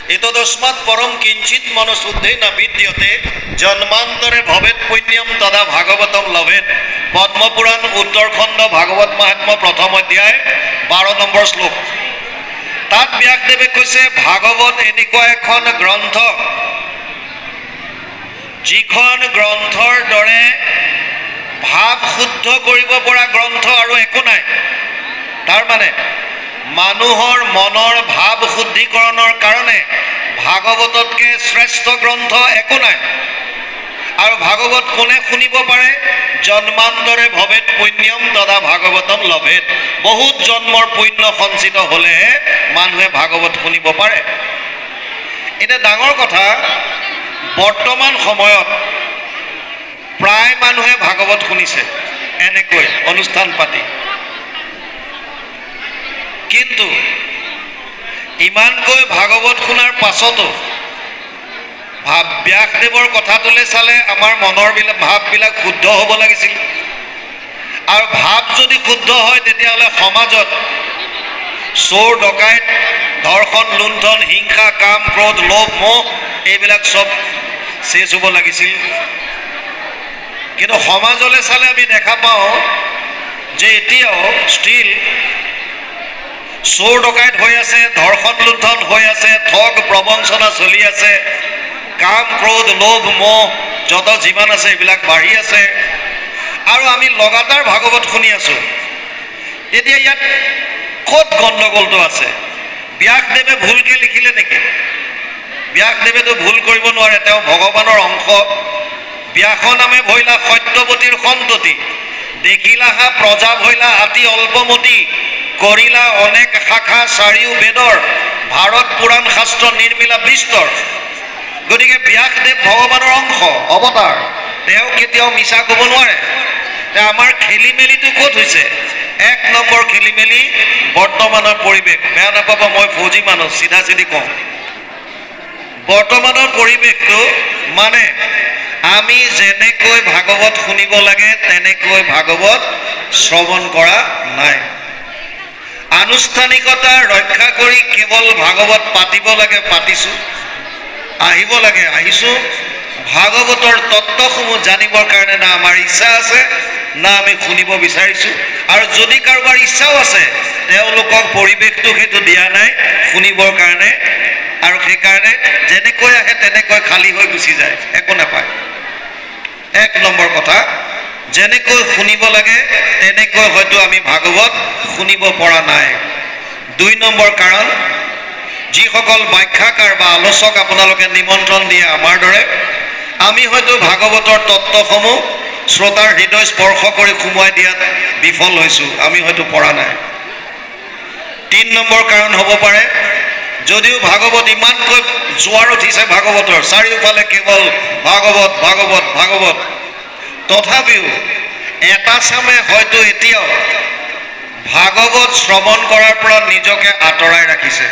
एतदस्मात् परम किंचित मनशुद्धेन विद्यते जन्मांतरे भवेत् पुण्यम तदा भागवतम लभेत। पद्मपुराण उत्तरखंड भागवत महात्म्य प्रथम अध्याय 12 নম্বৰ শ্লোক। তাত ব্যাসদেৱে কৈছে ভাগৱত এনেকুৱা এখন গ্ৰন্থ যিখন গ্ৰন্থৰ দৰে ভাৱ শুদ্ধ কৰিব পৰা গ্ৰন্থ আৰু একো নাই। তাৰ মানে মানুহৰ মনৰ ভাৱ শুদ্ধিকৰণৰ কাৰণে ভাগৱততকৈ শ্ৰেষ্ঠ গ্ৰন্থ একো নাই। আৰু ভাগৱত কোনে শুনিব পাৰে? জন্মান্তৰে ভৱেত পুণ্যম তদা ভাগৱতম লভেত। বহুত জন্মৰ পুণ্য সঞ্চিত হ'লেহে মানুহে ভাগৱত শুনিব পাৰে। এতিয়া ডাঙৰ কথা, বৰ্তমান সময়ত প্ৰায় মানুহে ভাগৱত শুনিছে এনেকৈ অনুষ্ঠান পাতি, কিন্তু ইমানকৈ ভাগৱত শুনাৰ পাছতো ব্যাসদেৱৰ কথাটোলৈ চালে আমাৰ মনৰ ভাৱবিলাক শুদ্ধ হ'ব লাগিছিল। আৰু ভাৱ যদি শুদ্ধ হয় তেতিয়াহ'লে সমাজত চোৰ ডকাইত, ধৰ্ষণ, লুণ্ঠন, হিংসা, কাম, ক্ৰোধ, লোভ, মোহ এইবিলাক চব চেচ হ'ব লাগিছিল। কিন্তু সমাজলৈ চালে আমি দেখা পাওঁ যে এতিয়াও ষ্টিল চোৰ ডকাইত হৈ আছে, ধৰ্ষণ লুণ্ঠন হৈ আছে, ঠগ প্ৰবঞ্চনা চলি আছে, কাম, ক্ৰোধ, লোভ, মোহ যত যিমান আছে এইবিলাক বাঢ়ি আছে। আৰু আমি লগাতাৰ ভাগৱত শুনি আছোঁ। এতিয়া ইয়াত ক'ত গণ্ডগোলটো আছে? ব্যাসদেৱে ভুলকৈ লিখিলে নেকি? ব্যাসদেৱেতো ভুল কৰিব নোৱাৰে, তেওঁ ভগৱানৰ অংশ। ব্যাস নামে ভৈলা সত্যৱতীৰ সন্ততি, দেখিলাহা প্ৰজা ভৈলা আতি অল্পমতি, কৰিলা অনেক শাখা চাৰিও বেদৰ, ভাৰত পুৰাণ শাস্ত্ৰ নিৰ্মিলা বিস্তৰ। গতিকে ব্যাসদেৱ ভগৱানৰ অংশ, অৱতাৰ, তেওঁ কেতিয়াও মিছা ক'ব নোৱাৰে। আমাৰ খেলি মেলিটো ক'ত হৈছে? 1 নম্বৰ খেলি মেলি বৰ্তমানৰ পৰিৱেশ। বেয়া নাপাব, মই ফৌজি মানুহ, চিধা চিধি কওঁ। বৰ্তমানৰ পৰিৱেশটো মানে আমি যেনেকৈ ভাগৱত শুনিব লাগে তেনেকৈ ভাগৱত শ্ৰৱণ কৰা নাই। আনুষ্ঠানিকতা ৰক্ষা কৰি কেৱল ভাগৱত পাতিব লাগে, পাতিছোঁ, আহিব লাগে, আহিছোঁ। ভাগৱতৰ তত্ত্বসমূহ জানিবৰ কাৰণে না আমাৰ ইচ্ছা আছে, না আমি শুনিব বিচাৰিছোঁ। আৰু যদি কাৰোবাৰ ইচ্ছাও আছে, তেওঁলোকক পৰিৱেশটো সেইটো দিয়া নাই শুনিবৰ কাৰণে। আৰু সেইকাৰণে যেনেকৈ আহে তেনেকৈ খালী হৈ গুচি যায়, একো নাপায়। 1 নম্বৰ কথা, যেনেকৈ শুনিব লাগে তেনেকৈ হয়তো আমি ভাগৱত শুনিব পৰা নাই। 2 নম্বৰ কাৰণ, যিসকল ব্যাখ্যাকাৰ বা আলোচক আপোনালোকে নিমন্ত্ৰণ দিয়ে আমাৰ দৰে, আমি হয়তো ভাগৱতৰ তত্ত্বসমূহ শ্ৰোতাৰ হৃদয় স্পৰ্শ কৰি সোমোৱাই দিয়াত বিফল হৈছোঁ, আমি হয়তো পৰা নাই। 3 নম্বৰ কাৰণ হ'ব পাৰে, যদিও ভাগৱত ইমানকৈ জোৱাৰ উঠিছে ভাগৱতৰ, চাৰিওফালে কেৱল ভাগৱত ভাগৱত ভাগৱত, তথাপিও এটা চামে হয়তো এতিয়াও ভাগৱত শ্ৰৱণ কৰাৰ পৰা নিজকে আঁতৰাই ৰাখিছে।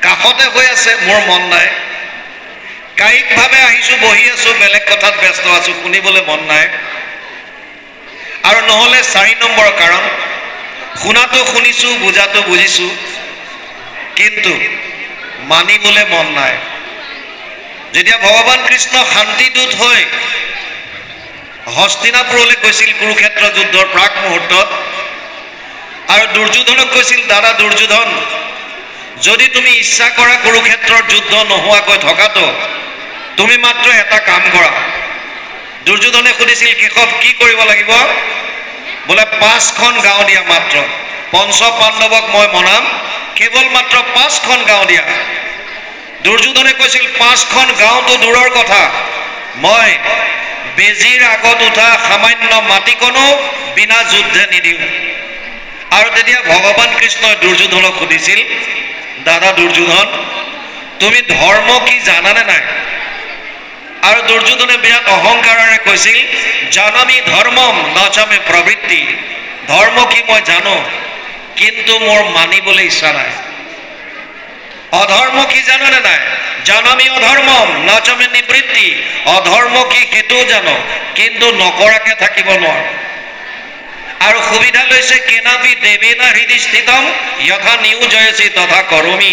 কাষতে হৈ আছে, মোৰ মন নাই। কায়িকভাৱে আহিছোঁ, বহি আছোঁ, বেলেগ কথাত ব্যস্ত আছোঁ, শুনিবলৈ মন নাই। আৰু নহ'লে 4 নম্বৰ কাৰণ, শুনাটো শুনিছোঁ, বুজাটো বুজিছোঁ, কিন্তু মানিবলৈ মন নাই। যেতিয়া ভগৱান কৃষ্ণ শান্তিদূত হৈ হস্তিনাপুৰলৈ গৈছিল কুৰুক্ষেত্ৰ যুদ্ধৰ প্ৰাক মুহূৰ্তত, আৰু দুৰ্যোধনক কৈছিল, দাদা দুৰ্যোধন, যদি তুমি ইচ্ছা কৰা কুৰুক্ষেত্ৰৰ যুদ্ধ নোহোৱাকৈ থকাটো, তুমি মাত্ৰ এটা কাম কৰা। দুৰ্যোধনে সুধিছিল, কেশৱ কি কৰিব লাগিব? বোলে 5খন গাঁও দিয়া মাত্ৰ, পঞ্চ পাণ্ডৱক মই মনাম, কেৱল মাত্ৰ 5খন গাঁও দিয়া। দুৰ্যোধনে কৈছিল, 5খন গাঁওটো দূৰৰ কথা, মই বেজীৰ আগত উঠা সামান্য মাটিকণো বিনা যুদ্ধে নিদিওঁ। আৰু তেতিয়া ভগৱান কৃষ্ণই দুৰ্যোধনক সুধিছিল, দাদা দুৰ্যোধন, তুমি ধৰ্ম কি জানানে নাই? আৰু দুৰ্যোধনে বিৰাট অহংকাৰেৰে কৈছিল, জানামি ধৰ্মম নাচামে প্ৰবৃত্তি, ধৰ্ম কি মই জানো, কিন্তু মোৰ মানিবলৈ ইচ্ছা নাই। অধৰ্ম কি জানানে নাই? জানামি অধৰ্মম নাচামে নিবৃত্তি, অধৰ্ম কি সেইটোও জানো, কিন্তু নকৰাকে থাকিব নোৱাৰো। আৰু সুবিধা লৈছে, কেনাবি দেৱেনা হৃদি স্থিতম যথা নিয়োজয়সি তথা কৰমি,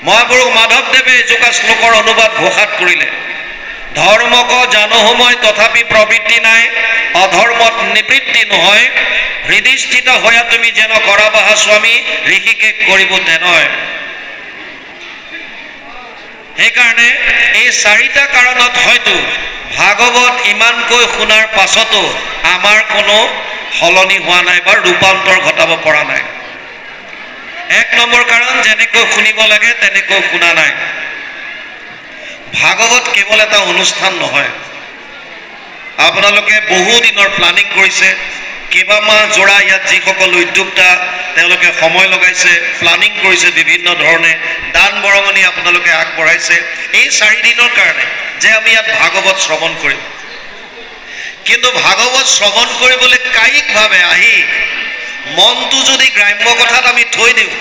মহাপুৰুষ মাধৱদেৱে এজোকা শ্লোকৰ অনুবাদ ঘোষাত কৰিলে, ধৰ্মক জানো সময় তথাপি প্ৰবৃত্তি নাই, অধৰ্মত নিবৃত্তি নহয়, হৃদিস্থিত হোৱা তুমি যেন কৰাবাহা স্বামী, ঋষিকেশ কৰিব তেনেয়। সেইকাৰণে এই চাৰিটা কাৰণত হয়তো ভাগৱত ইমানকৈ শুনাৰ পাছতো আমাৰ কোনো সলনি হোৱা নাই বা ৰূপান্তৰ ঘটাব পৰা নাই। এক নম্বৰ কাৰণ, যেনেকৈ শুনিব লাগে তেনেকৈ শুনা নাই। ভাগৱত কেৱল এটা অনুষ্ঠান নহয়। আপোনালোকে বহু দিনৰ প্লানিং কৰিছে, কেইবামাহ জোৰা ইয়াত যিসকল উদ্যোক্তা তেওঁলোকে সময় লগাইছে, প্লানিং কৰিছে বিভিন্ন ধৰণে, দান বৰঙণি আপোনালোকে আগবঢ়াইছে এই 4 দিনৰ কাৰণে যে আমি ইয়াত ভাগৱত শ্ৰৱণ কৰিম। কিন্তু ভাগৱত শ্ৰৱণ কৰিবলৈ কায়িকভাৱে আহি মনটো যদি গ্ৰাম্য কথাত আমি থৈ দিওঁ,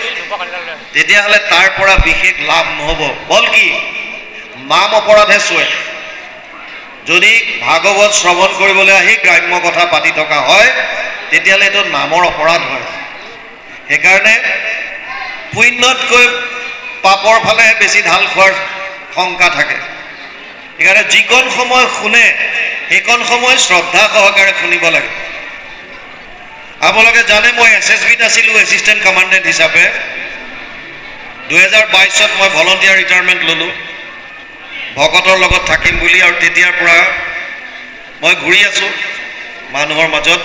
তেতিয়াহ'লে তাৰ পৰা বিশেষ লাভ নহ'ব। বল কি নাম অপৰাধে চুৱে। যদি ভাগৱত শ্ৰৱণ কৰিবলৈ আহি গ্ৰাম্য কথা পাতি থকা হয়, তেতিয়াহ'লে এইটো নামৰ অপৰাধ হয়। সেইকাৰণে পুণ্যতকৈ পাপৰ ফালে বেছি ঢাল খোৱাৰ শংকা থাকে। সেইকাৰণে যিকণ সময় শুনে সেইকণ সময় শ্ৰদ্ধা সহকাৰে শুনিব লাগে। আপোনালোকে জানে মই SSBত আছিলোঁ এছিষ্টেণ্ট কমাণ্ডেণ্ট হিচাপে। 2022ত মই ভলণ্টিয়াৰ ৰিটায়াৰমেণ্ট ল'লোঁ ভকতৰ লগত থাকিম বুলি, আৰু তেতিয়াৰ পৰা মই ঘূৰি আছোঁ মানুহৰ মাজত।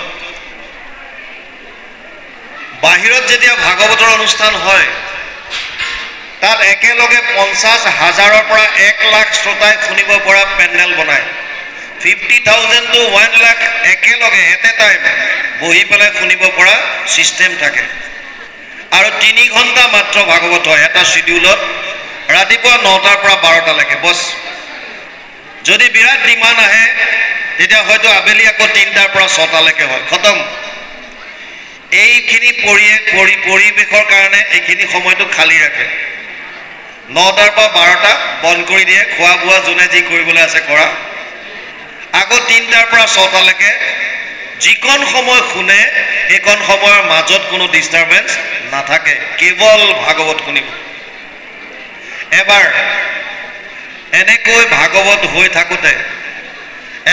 বাহিৰত যেতিয়া ভাগৱতৰ অনুষ্ঠান হয়, তাত একেলগে 50,000-ৰ পৰা 1 লাখ শ্ৰোতাই শুনিব পৰা পেণ্ডেল বনায়। 50,000 to 1 লাখ একেলগে এট এ টাইম বহি পেলাই শুনিব পৰা ছিষ্টেম থাকে। আৰু 3 ঘণ্টা মাত্ৰ ভাগৱত হয় এটা শিডিউলত, ৰাতিপুৱা 9টাৰ পৰা 12টালৈকে বছ। যদি বিৰাট ডিমাণ্ড আহে তেতিয়া হয়তো আবেলি আকৌ 3টাৰ পৰা 6টালৈকে হয়, খতম। এইখিনি পৰিৱেশৰ কাৰণে এইখিনি সময়টো খালী ৰাখে। 9টাৰ পৰা 12টা বন্ধ কৰি দিয়ে, খোৱা বোৱা যোনে যি কৰিবলৈ আছে কৰা। আকৌ 3টাৰ পৰা 6টালৈকে যিকণ সময় শুনে সেইকণ সময়ৰ মাজত কোনো ডিষ্টাৰ্বেঞ্চ নাথাকে, কেৱল ভাগৱত শুনিব। এবাৰ এনেকৈ ভাগৱত হৈ থাকোঁতে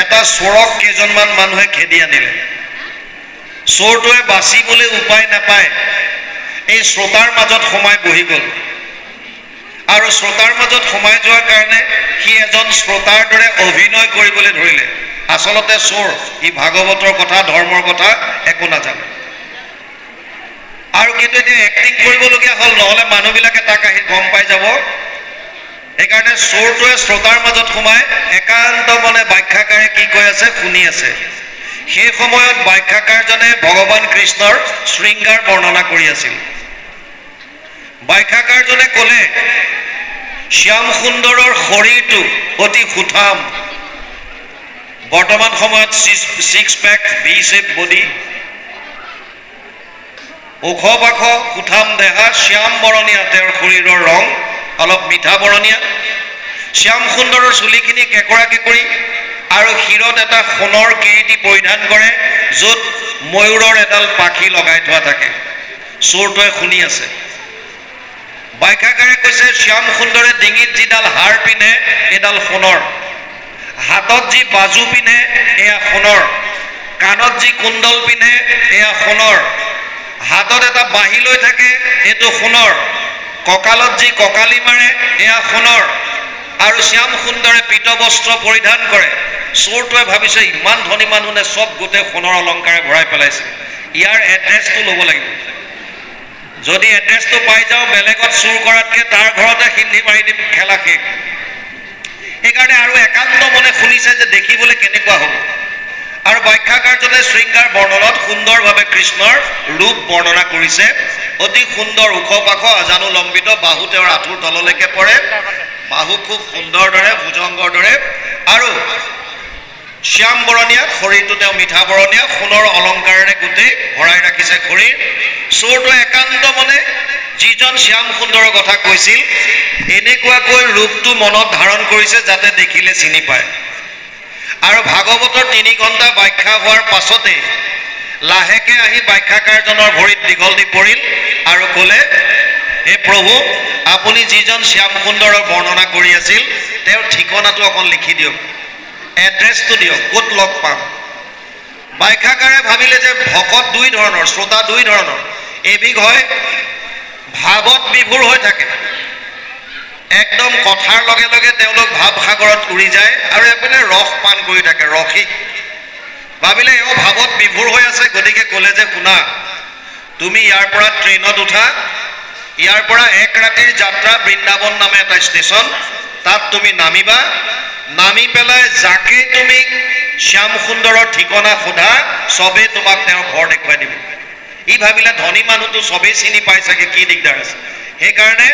এটা চোৰক কেইজনমান মানুহে খেদি আনিলে। চোৰটোৱে বাচিবলৈ উপায় নাপায় এই শ্ৰোতাৰ মাজত সোমাই বহি গ'ল, আৰু শ্ৰোতাৰ মাজত সোমাই যোৱাৰ কাৰণে সি এজন শ্ৰোতাৰ দৰে অভিনয় কৰিবলৈ ধৰিলে। আচলতে চোৰ, ই ভাগৱতৰ কথা ধৰ্মৰ কথা একো নাজানে, আৰু কিন্তু এতিয়া এক্টিং কৰিবলগীয়া হ'ল, নহ'লে মানুহবিলাকে তাক আহি গম পাই যাব। সেইকাৰণে চোৰটোৱে শ্ৰোতাৰ মাজত সোমাই একান্ত মনে ব্যাখ্যাকাৰে কি কৈ আছে শুনি আছে। সেই সময়ত ব্যাখ্যাকাৰজনে ভগৱান কৃষ্ণৰ শৃংগাৰ বৰ্ণনা কৰি আছিল। ব্যাখ্যাকাৰজনে ক'লে, শ্যাম সুন্দৰৰ শৰীৰটো অতি সুঠাম, বৰ্তমান সময়ত 6 পেক ভি শেপ বডি, ওখ পাখ সুঠাম দেহা, শ্যাম বৰণীয়া তেওঁৰ শৰীৰৰ ৰং, অলপ মিঠা বৰণীয়া। শ্যাম সুন্দৰৰ চুলিখিনি কেঁকৰা কেঁকৰি, আৰু শিৰত এটা সোণৰ কিৰীটি পৰিধান কৰে য'ত ময়ূৰৰ এডাল পাখি লগাই থোৱা থাকে। চোৰটোৱে শুনি আছে। ব্যাখ্যাকাৰে কৈছে, শ্যাম সুন্দৰে ডিঙিত যিডাল হাৰ পিন্ধে এডাল সোণৰ, হাতত যি বাজু পিন্ধে এয়া সোণৰ, কাণত যি কুণ্ডল পিন্ধে এয়া সোণৰ, হাতত এটা বাঁহী লৈ থাকে এইটো সোণৰ, কঁকালত যি কঁকালি মাৰে এয়া সোণৰ, আৰু শ্যাম সুন্দৰে পীতবস্ত্ৰ পৰিধান কৰে। চোৰটোৱে ভাবিছে ইমান ধনী মানুহ নে, চব গোটেই সোণৰ অলংকাৰে ভৰাই পেলাইছে, ইয়াৰ এড্ৰেছটো ল'ব লাগিব। যদি এড্ৰেছটো পাই যাওঁ বেলেগত চুৰ কৰাতকৈ তাৰ ঘৰতে সিন্ধি মাৰি দিম, খেলা শেষ। সেইকাৰণে আৰু একান্ত মনে শুনিছে যে দেখিবলৈ কেনেকুৱা হ'ব। আৰু ব্যাখ্যাকাৰজনে শৃংগাৰ বৰ্ণনত সুন্দৰভাৱে কৃষ্ণৰ ৰূপ বৰ্ণনা কৰিছে। অতি সুন্দৰ, ওখ পাখ, আজানুলম্বিত, বাহু তেওঁৰ আঁঠুৰ তললৈকে পৰে, বাহু খুব সুন্দৰ দৰে, ভুজংগৰ দৰে, আৰু শ্যাম বৰণীয়া, শৰীৰটো তেওঁ মিঠা বৰণীয়া, সোণৰ অলংকাৰেৰে গোটেই ভৰাই ৰাখিছে শৰীৰ। চোৰটোৱে একান্ত মনে যিজন শ্যাম সুন্দৰৰ কথা কৈছিল এনেকুৱাকৈ ৰূপটো মনত ধাৰণ কৰিছে যাতে দেখিলে চিনি পায়। আৰু ভাগৱতৰ 3 ঘণ্টা ব্যাখ্যা হোৱাৰ পাছতে লাহেকে আহি ব্যাখ্যাকাৰজনৰ ভৰিত দীঘল দি পৰিল আৰু ক'লে, হে প্ৰভু আপুনি যিজন শ্যাম সুন্দৰৰ বৰ্ণনা কৰি আছিল তেওঁৰ ঠিকনাটো অকণ লিখি দিয়ক, এড্ৰেছটো দিয়ক, ক'ত লগ পাম। ব্যাখ্যাকাৰে ভাবিলে যে ভকত দুই ধৰণৰ, শ্ৰোতা দুই ধৰণৰ। এবিধ হয় ভাৱত বিভোৰ হৈ থাকে, একদম কথাৰ লগে লগে তেওঁলোক ভাৱ সাগৰত উৰি যায়, আৰু এপিনে ৰস পান কৰি থাকে, ৰসিক। ভাবিলে এওঁ ভাৱত বিভোৰ হৈ আছে, গতিকে ক'লে যে শুনা, তুমি ইয়াৰ পৰা ট্ৰেইনত উঠা, ইয়াৰ পৰা এক ৰাতিৰ যাত্ৰা বৃন্দাবন নামে এটা ষ্টেচন, তাত তুমি নামিবা, নামি পেলাই যাকে তুমি শ্যাম সুন্দৰৰ ঠিকনা সোধা চবেই তোমাক তেওঁৰ ঘৰ দেখুৱাই দিব। ই ভাবিলে ধনী মানুহটো চবেই চিনি পাই চাগে, কি দিগদাৰ আছে। সেইকাৰণে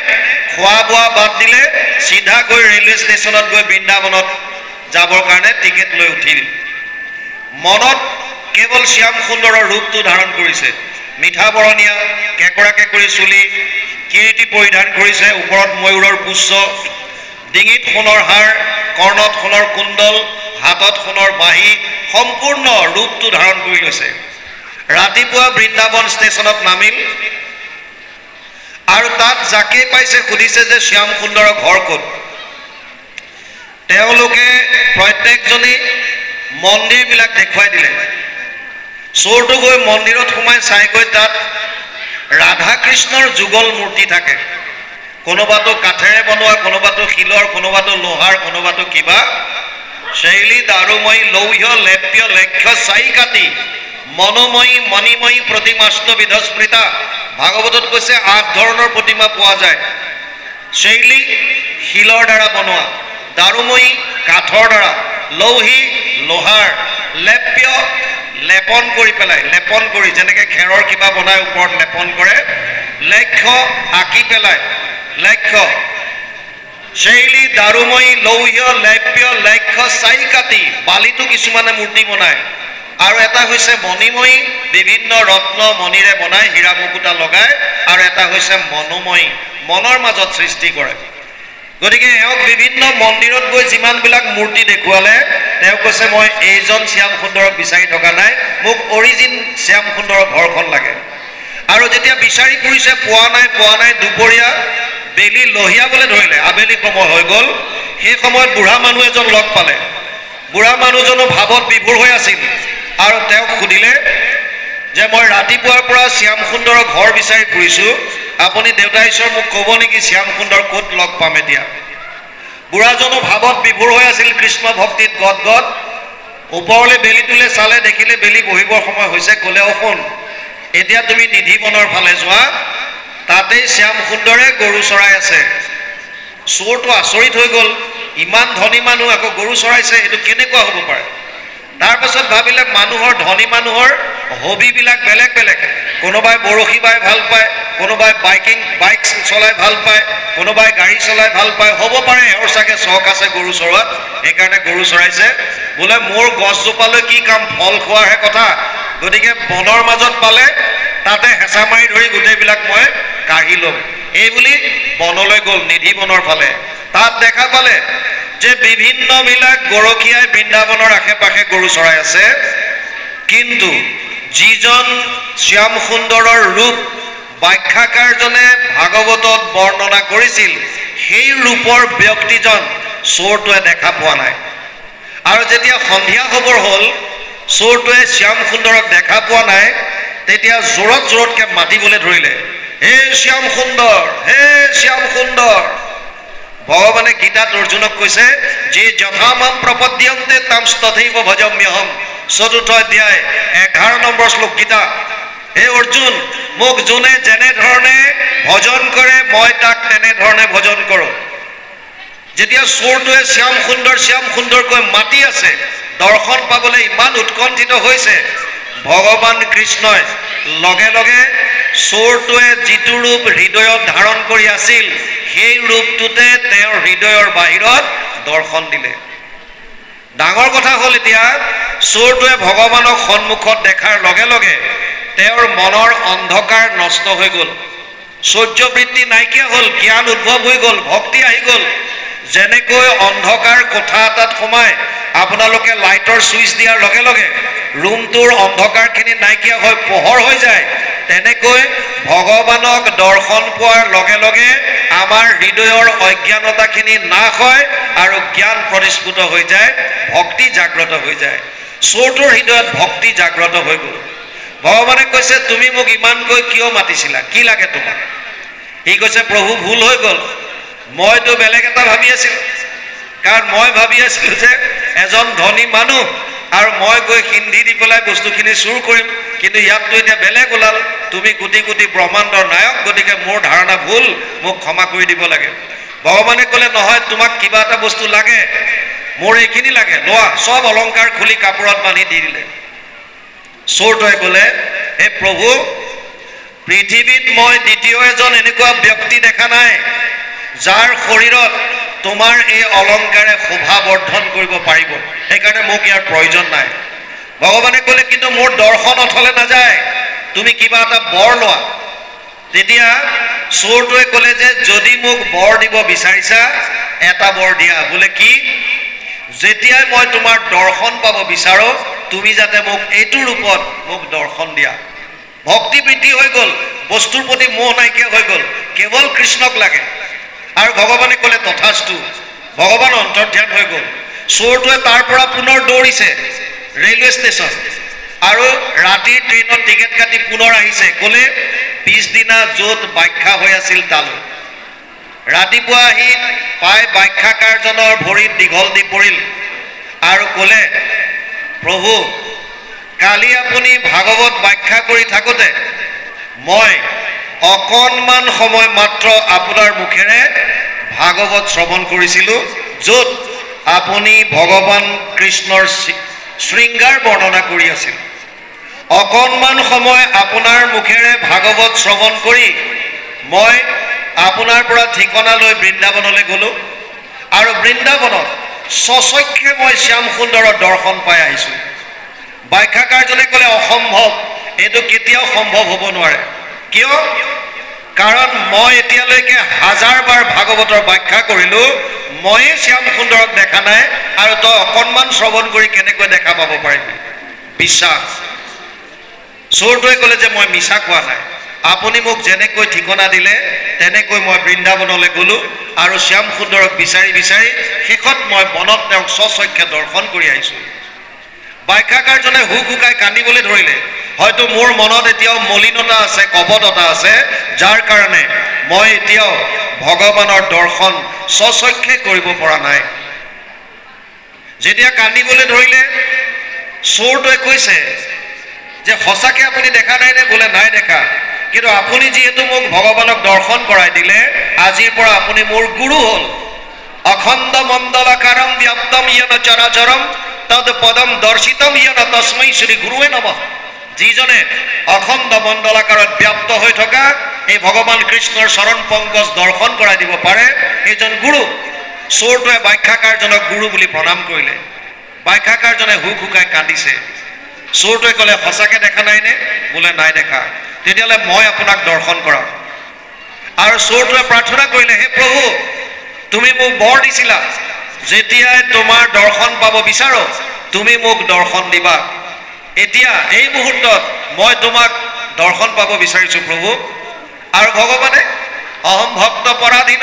খোৱা বোৱা বাদ দিলে, চিধা গৈ ৰেলৱে ষ্টেচনত গৈ বৃন্দাবনত যাবৰ কাৰণে টিকেট লৈ উঠিল। মনত কেৱল শ্যাম সুন্দৰৰ ৰূপটো ধাৰণ কৰিছে, মিঠা বৰণীয়া, কেঁকৰা কেঁকৰি চুলি, কিৰীটি পৰিধান কৰিছে, ওপৰত ময়ূৰৰ পুচ্ছ, ডিঙিত সোণৰ হাৰ, কৰ্ণত সোণৰ কুণ্ডল, হাতত সোণৰ বাঁহী, সম্পূৰ্ণ ৰূপটো ধাৰণ কৰি লৈছে। ৰাতিপুৱা বৃন্দাবন ষ্টেচনত নামিল, আৰু তাত যাকে পাইছে সুধিছে যে শ্যাম সুন্দৰৰ ঘৰ ক'ত। তেওঁলোকে প্ৰত্যেকজনী মন্দিৰবিলাক দেখুৱাই দিলে। চোৰটো গৈ মন্দিৰত সোমাই চাইগৈ, তাত ৰাধা কৃষ্ণৰ যুগল মূৰ্তি থাকে, কোনোবাটো কাঠেৰে বনোৱা, কোনোবাটো শিলৰ, কোনোবাটো লোহাৰ, কোনোবাটো কিবা। শৈলী দাৰুময়ী লৌহ্য লেপ্য লেখ্য চাই কাটি মনোময়ী মণিময়ী প্ৰতিমাস্ত বিধস্মৃতা। ভাগৱতত কৈছে 8 ধৰণৰ প্ৰতিমা পোৱা যায়। শৈলী শিলৰ দ্বাৰা বনোৱা, দাৰুময়ী কাঠৰ দ্বাৰা, লৌহী লোহাৰ, লেপ্য লেপন কৰি পেলাই, লেপন কৰি যেনেকৈ খেৰৰ কিবা বনাই ওপৰত লেপন কৰে, লেখ্য আঁকি পেলাই, লেখ্য। শৈলী দাৰুময়ী লৌহ্য লেপ্য লেখ্য চাই কাটি, বালিটো কিছুমানে মূৰ্তি বনায়। আৰু এটা হৈছে মণিময়ী, বিভিন্ন ৰত্ন মণিৰে বনাই, হীৰা মুকুতা লগায়। আৰু এটা হৈছে মনোময়ী, মনৰ মাজত সৃষ্টি কৰে। গতিকে এওঁক বিভিন্ন মন্দিৰত গৈ যিমানবিলাক মূৰ্তি দেখুৱালে, তেওঁ কৈছে মই এইজন শ্যাম সুন্দৰক বিচাৰি থকা নাই, মোক অৰিজিন শ্যাম সুন্দৰৰ ঘৰখন লাগে। আৰু যেতিয়া বিচাৰি ফুৰিছে, পোৱা নাই, দুপৰীয়া বেলি লহিয়াবলৈ ধৰিলে, আবেলি সময় হৈ গ'ল। সেই সময়ত বুঢ়া মানুহ এজন লগ পালে। বুঢ়া মানুহজনো ভাৱত বিভোৰ হৈ আছিল, আৰু তেওঁক সুধিলে যে মই ৰাতিপুৱাৰ পৰা শ্যাম সুন্দৰৰ ঘৰ বিচাৰি ফুৰিছোঁ, আপুনি দেউতা ঈশ্বৰ মোক ক'ব নেকি শ্যাম সুন্দৰ ক'ত লগ পাম এতিয়া। বুঢ়াজনো ভাৱত বিভোৰ হৈ আছিল, কৃষ্ণ ভক্তিত গদগদ। ওপৰলৈ বেলিটোলৈ চালে, দেখিলে বেলি বহিবৰ সময় হৈছে। ক'লে শুন, এতিয়া তুমি নিধিবনৰ ফালে যোৱা, তাতেই শ্যাম সুন্দৰে গৰু চৰাই আছে। চোৰটো আচৰিত হৈ গ'ল, ইমান ধনী মানুহ আকৌ গৰু চৰাইছে, এইটো কেনেকুৱা হ'ব পাৰে। তাৰপাছত ভাবিলে মানুহৰ, ধনী মানুহৰ হবিবিলাক বেলেগ বেলেগ। কোনোবাই বৰশী বাই ভাল পায়, কোনোবাই বাইক চলাই ভাল পায়, কোনোবাই গাড়ী চলাই ভাল পায়। হ'ব পাৰে এওঁৰ চাগে চখ আছে গৰু চৰোৱাত, সেইকাৰণে গৰু চৰাইছে। বোলে মোৰ গছজোপালৈ কি কাম, ফল খোৱাৰহে কথা, গতিকে বনৰ মাজত পালে তাতে হেঁচা মাৰি ধৰি গোটেইবিলাক মই কাঢ়ি ল'ম। এই বুলি বনলৈ গ'ল, নিধি বনৰ ফালে। তাত দেখা পালে যে বিভিন্নবিলাক গৰখীয়াই বৃন্দাবনৰ আশে পাশে গৰু চৰাই আছে, কিন্তু যিজন শ্যাম সুন্দৰৰ ৰূপ ব্যাখ্যাকাৰজনে ভাগৱতত বৰ্ণনা কৰিছিল, সেই ৰূপৰ ব্যক্তিজন চোৰটোৱে দেখা পোৱা নাই। আৰু যেতিয়া সন্ধিয়া খবৰ হ'ল, চোৰটোৱে শ্যাম সুন্দৰক দেখা পোৱা নাই, তেতিয়া জোৰত জোৰতকৈ মাতিবলৈ ধৰিলে, হে শ্যাম সুন্দৰ, হে শ্যাম সুন্দৰ। ভগৱানে গীতাত অৰ্জুনক কৈছে যে যথামাম প্ৰপদ্যন্তে তাম তথৈব ভজম্যহম। 4ৰ্থ অধ্যায় 11 নম্বৰ শ্লোক গীতা। হে অৰ্জুন, মোক যোনে যেনেধৰণে ভজন কৰে মই তাক তেনেধৰণে ভজন কৰোঁ। যেতিয়া চোৰটোৱে শ্যাম সুন্দৰকৈ মাতি আছে, দৰ্শন পাবলৈ ইমান উৎকণ্ঠিত হৈছে, ভগৱান কৃষ্ণই লগে লগে চোৰটোৱে যিটো ৰূপ হৃদয়ত ধাৰণ কৰি আছিল, সেই ৰূপটোতে তেওঁৰ হৃদয়ৰ বাহিৰত দৰ্শন দিলে। ডাঙৰ কথা হ'ল, এতিয়া চোৰটোৱে ভগৱানক সন্মুখত দেখাৰ লগে লগে তেওঁৰ মনৰ অন্ধকাৰ নষ্ট হৈ গ'ল, সহ্যবৃত্তি নাইকিয়া হ'ল, জ্ঞান উদ্ভৱ হৈ গ'ল, ভক্তি আহি গ'ল। যেনেকৈ অন্ধকাৰ কোঠা এটাত সোমাই আপোনালোকে লাইটৰ ছুইচ দিয়াৰ লগে লগে ৰুমটোৰ অন্ধকাৰখিনি নাইকিয়া হৈ পোহৰ হৈ যায়, তেনেকৈ ভগৱানক দৰ্শন পোৱাৰ লগে লগে আমাৰ হৃদয়ৰ অজ্ঞানতাখিনি নাশ হয় আৰু জ্ঞান প্ৰতিস্ফুট হৈ যায়, ভক্তি জাগ্ৰত হৈ যায়। চোৰটোৰ হৃদয়ত ভক্তি জাগ্ৰত হৈ গ'ল। ভগৱানে কৈছে তুমি মোক ইমানকৈ কিয় মাতিছিলা, কি লাগে তোমাক? সি কৈছে প্ৰভু ভুল হৈ গ'ল, মইতো বেলেগ এটা ভাবি আছিলোঁ। কাৰণ মই ভাবি আছিলোঁ যে এজন ধনী মানুহ আৰু মই গৈ হিন্দী দি পেলাই বস্তুখিনি চুৰ কৰিম, কিন্তু ইয়াততো এতিয়া বেলেগ ওলাল, তুমি কোটি কোটি ব্ৰহ্মাণ্ডৰ নায়ক, গতিকে মোৰ ধাৰণা ভুল, মোক ক্ষমা কৰি দিব লাগে। ভগৱানে ক'লে নহয়, তোমাক কিবা এটা বস্তু লাগে, মোৰ এইখিনি লাগে, লোৱা। চব অলংকাৰ খুলি কাপোৰত বান্ধি দি দিলে। চোৰটোৱে ক'লে হে প্ৰভু, পৃথিৱীত মই দ্বিতীয় এজন এনেকুৱা ব্যক্তি দেখা নাই যাৰ শৰীৰত তোমাৰ এই অলংকাৰে শোভা বৰ্ধন কৰিব পাৰিব, সেইকাৰণে মোক ইয়াৰ প্ৰয়োজন নাই। ভগৱানে ক'লে কিন্তু মোৰ দৰ্শন অথলে নাযায়, তুমি কিবা এটা বৰ লোৱা। তেতিয়া চোৰটোৱে ক'লে যে যদি মোক বৰ দিব বিচাৰিছা এটা বৰ দিয়া। বোলে কি? যেতিয়াই মই তোমাৰ দৰ্শন পাব বিচাৰোঁ তুমি যাতে মোক এইটো ৰূপত মোক দৰ্শন দিয়া। ভক্তি বৃদ্ধি হৈ গ'ল, বস্তুৰ প্ৰতি মোহ নাইকিয়া হৈ গ'ল, কেৱল কৃষ্ণক লাগে। আৰু ভগৱানে ক'লে তথাস্তু। ভগৱান অন্তৰ্ধান হৈ গ'ল। চোৰটোৱে তাৰ পৰা পুনৰ দৌৰিছে ৰেলৱে ষ্টেচন আৰু ৰাতিৰ ট্ৰেইনত টিকেট কাটি পুনৰ আহিছে। ক'লে পিছদিনা য'ত ব্যাখ্যা হৈ আছিল তালৈ। ৰাতিপুৱা আহি পাই ব্যাখ্যাকাৰজনৰ ভৰিত দীঘল দি পৰিল আৰু ক'লে প্ৰভু, কালি আপুনি ভাগৱত ব্যাখ্যা কৰি থাকোঁতে মই অকণমান সময় মাত্ৰ আপোনাৰ মুখেৰে ভাগৱত শ্ৰৱণ কৰিছিলোঁ, য'ত আপুনি ভগৱান কৃষ্ণৰ শৃংগাৰ বৰ্ণনা কৰি আছিল। অকণমান সময় আপোনাৰ মুখেৰে ভাগৱত শ্ৰৱণ কৰি মই আপোনাৰ পৰা ঠিকনালৈ বৃন্দাবনলৈ গ'লোঁ আৰু বৃন্দাবনত স্বচক্ষে মই শ্যাম সুন্দৰৰ দৰ্শন পাই আহিছোঁ। ব্যাখ্যাকাৰজনে ক'লে অসম্ভৱ, এইটো কেতিয়াও সম্ভৱ হ'ব নোৱাৰে। কিয়? কাৰণ মই এতিয়ালৈকে 1000 বাৰ ভাগৱতৰ ব্যাখ্যা কৰিলোঁ, ময়ে শ্যাম সুন্দৰক দেখা নাই, আৰু তই অকণমান শ্ৰৱণ কৰি কেনেকৈ দেখা পাব পাৰিবি? বিশ্বাস। চোৰটোৱে ক'লে যে মই মিছা কোৱা নাই, আপুনি মোক যেনেকৈ ঠিকনা দিলে তেনেকৈ মই বৃন্দাবনলৈ গ'লোঁ আৰু শ্যাম সুন্দৰক বিচাৰি বিচাৰি শেষত মই মনত তেওঁক স্বচক্ষে দৰ্শন কৰি আহিছোঁ। ব্যাখ্যাকাৰজনে হুক হুকাই কান্দিবলৈ ধৰিলে। হয়তো মোৰ মনত এতিয়াও মলিনতা আছে, কপটতা আছে, যাৰ কাৰণে মই এতিয়াও ভগৱানৰ দৰ্শন স্বচক্ষে কৰিব পৰা নাই। যেতিয়া কান্দিবলৈ ধৰিলে চোৰটোৱে কৈছে যে সঁচাকৈ আপুনি দেখা নাই নে? বোলে নাই দেখা, কিন্তু আপুনি যিহেতু মোক ভগৱানক দৰ্শন কৰাই দিলে, আজিৰ পৰা আপুনি মোৰ গুৰু হ'ল। অখণ্ড মণ্ডলাকাৰম ব্যাপ্তম য়েন চৰাচৰম তদ পদম দৰ্শিতম য়েন তস্मै শ্ৰী গুৰুৱে নমঃ। যিজনে অখণ্ড মণ্ডলাকাৰত ব্যাপ্ত হৈ থকা এই ভগৱান কৃষ্ণৰ চৰণ পংকজ দৰ্শন কৰাই দিব পাৰে, এইজন গুৰু। চোৰটোৱে ব্যাখ্যাকাৰজনক গুৰু বুলি প্ৰণাম কৰিলে। ব্যাখ্যাকাৰজনে হুক হুকাই কান্দিছে। চোৰটোৱে ক'লে সঁচাকৈ দেখা নাইনে? বোলে নাই দেখা। তেতিয়াহ'লে মই আপোনাক দৰ্শন কৰাম। আৰু চোৰটোৱে প্ৰাৰ্থনা কৰিলে, হে প্ৰভু, তুমি মোক বৰ দিছিলা, যেতিয়াই তোমাৰ দৰ্শন পাব বিচাৰোঁ তুমি মোক দৰ্শন দিবা। এতিয়া এই মুহূৰ্তত মই তোমাক দৰ্শন পাব বিচাৰিছোঁ প্ৰভু। আৰু ভগৱানে অহম ভক্ত পৰাধীন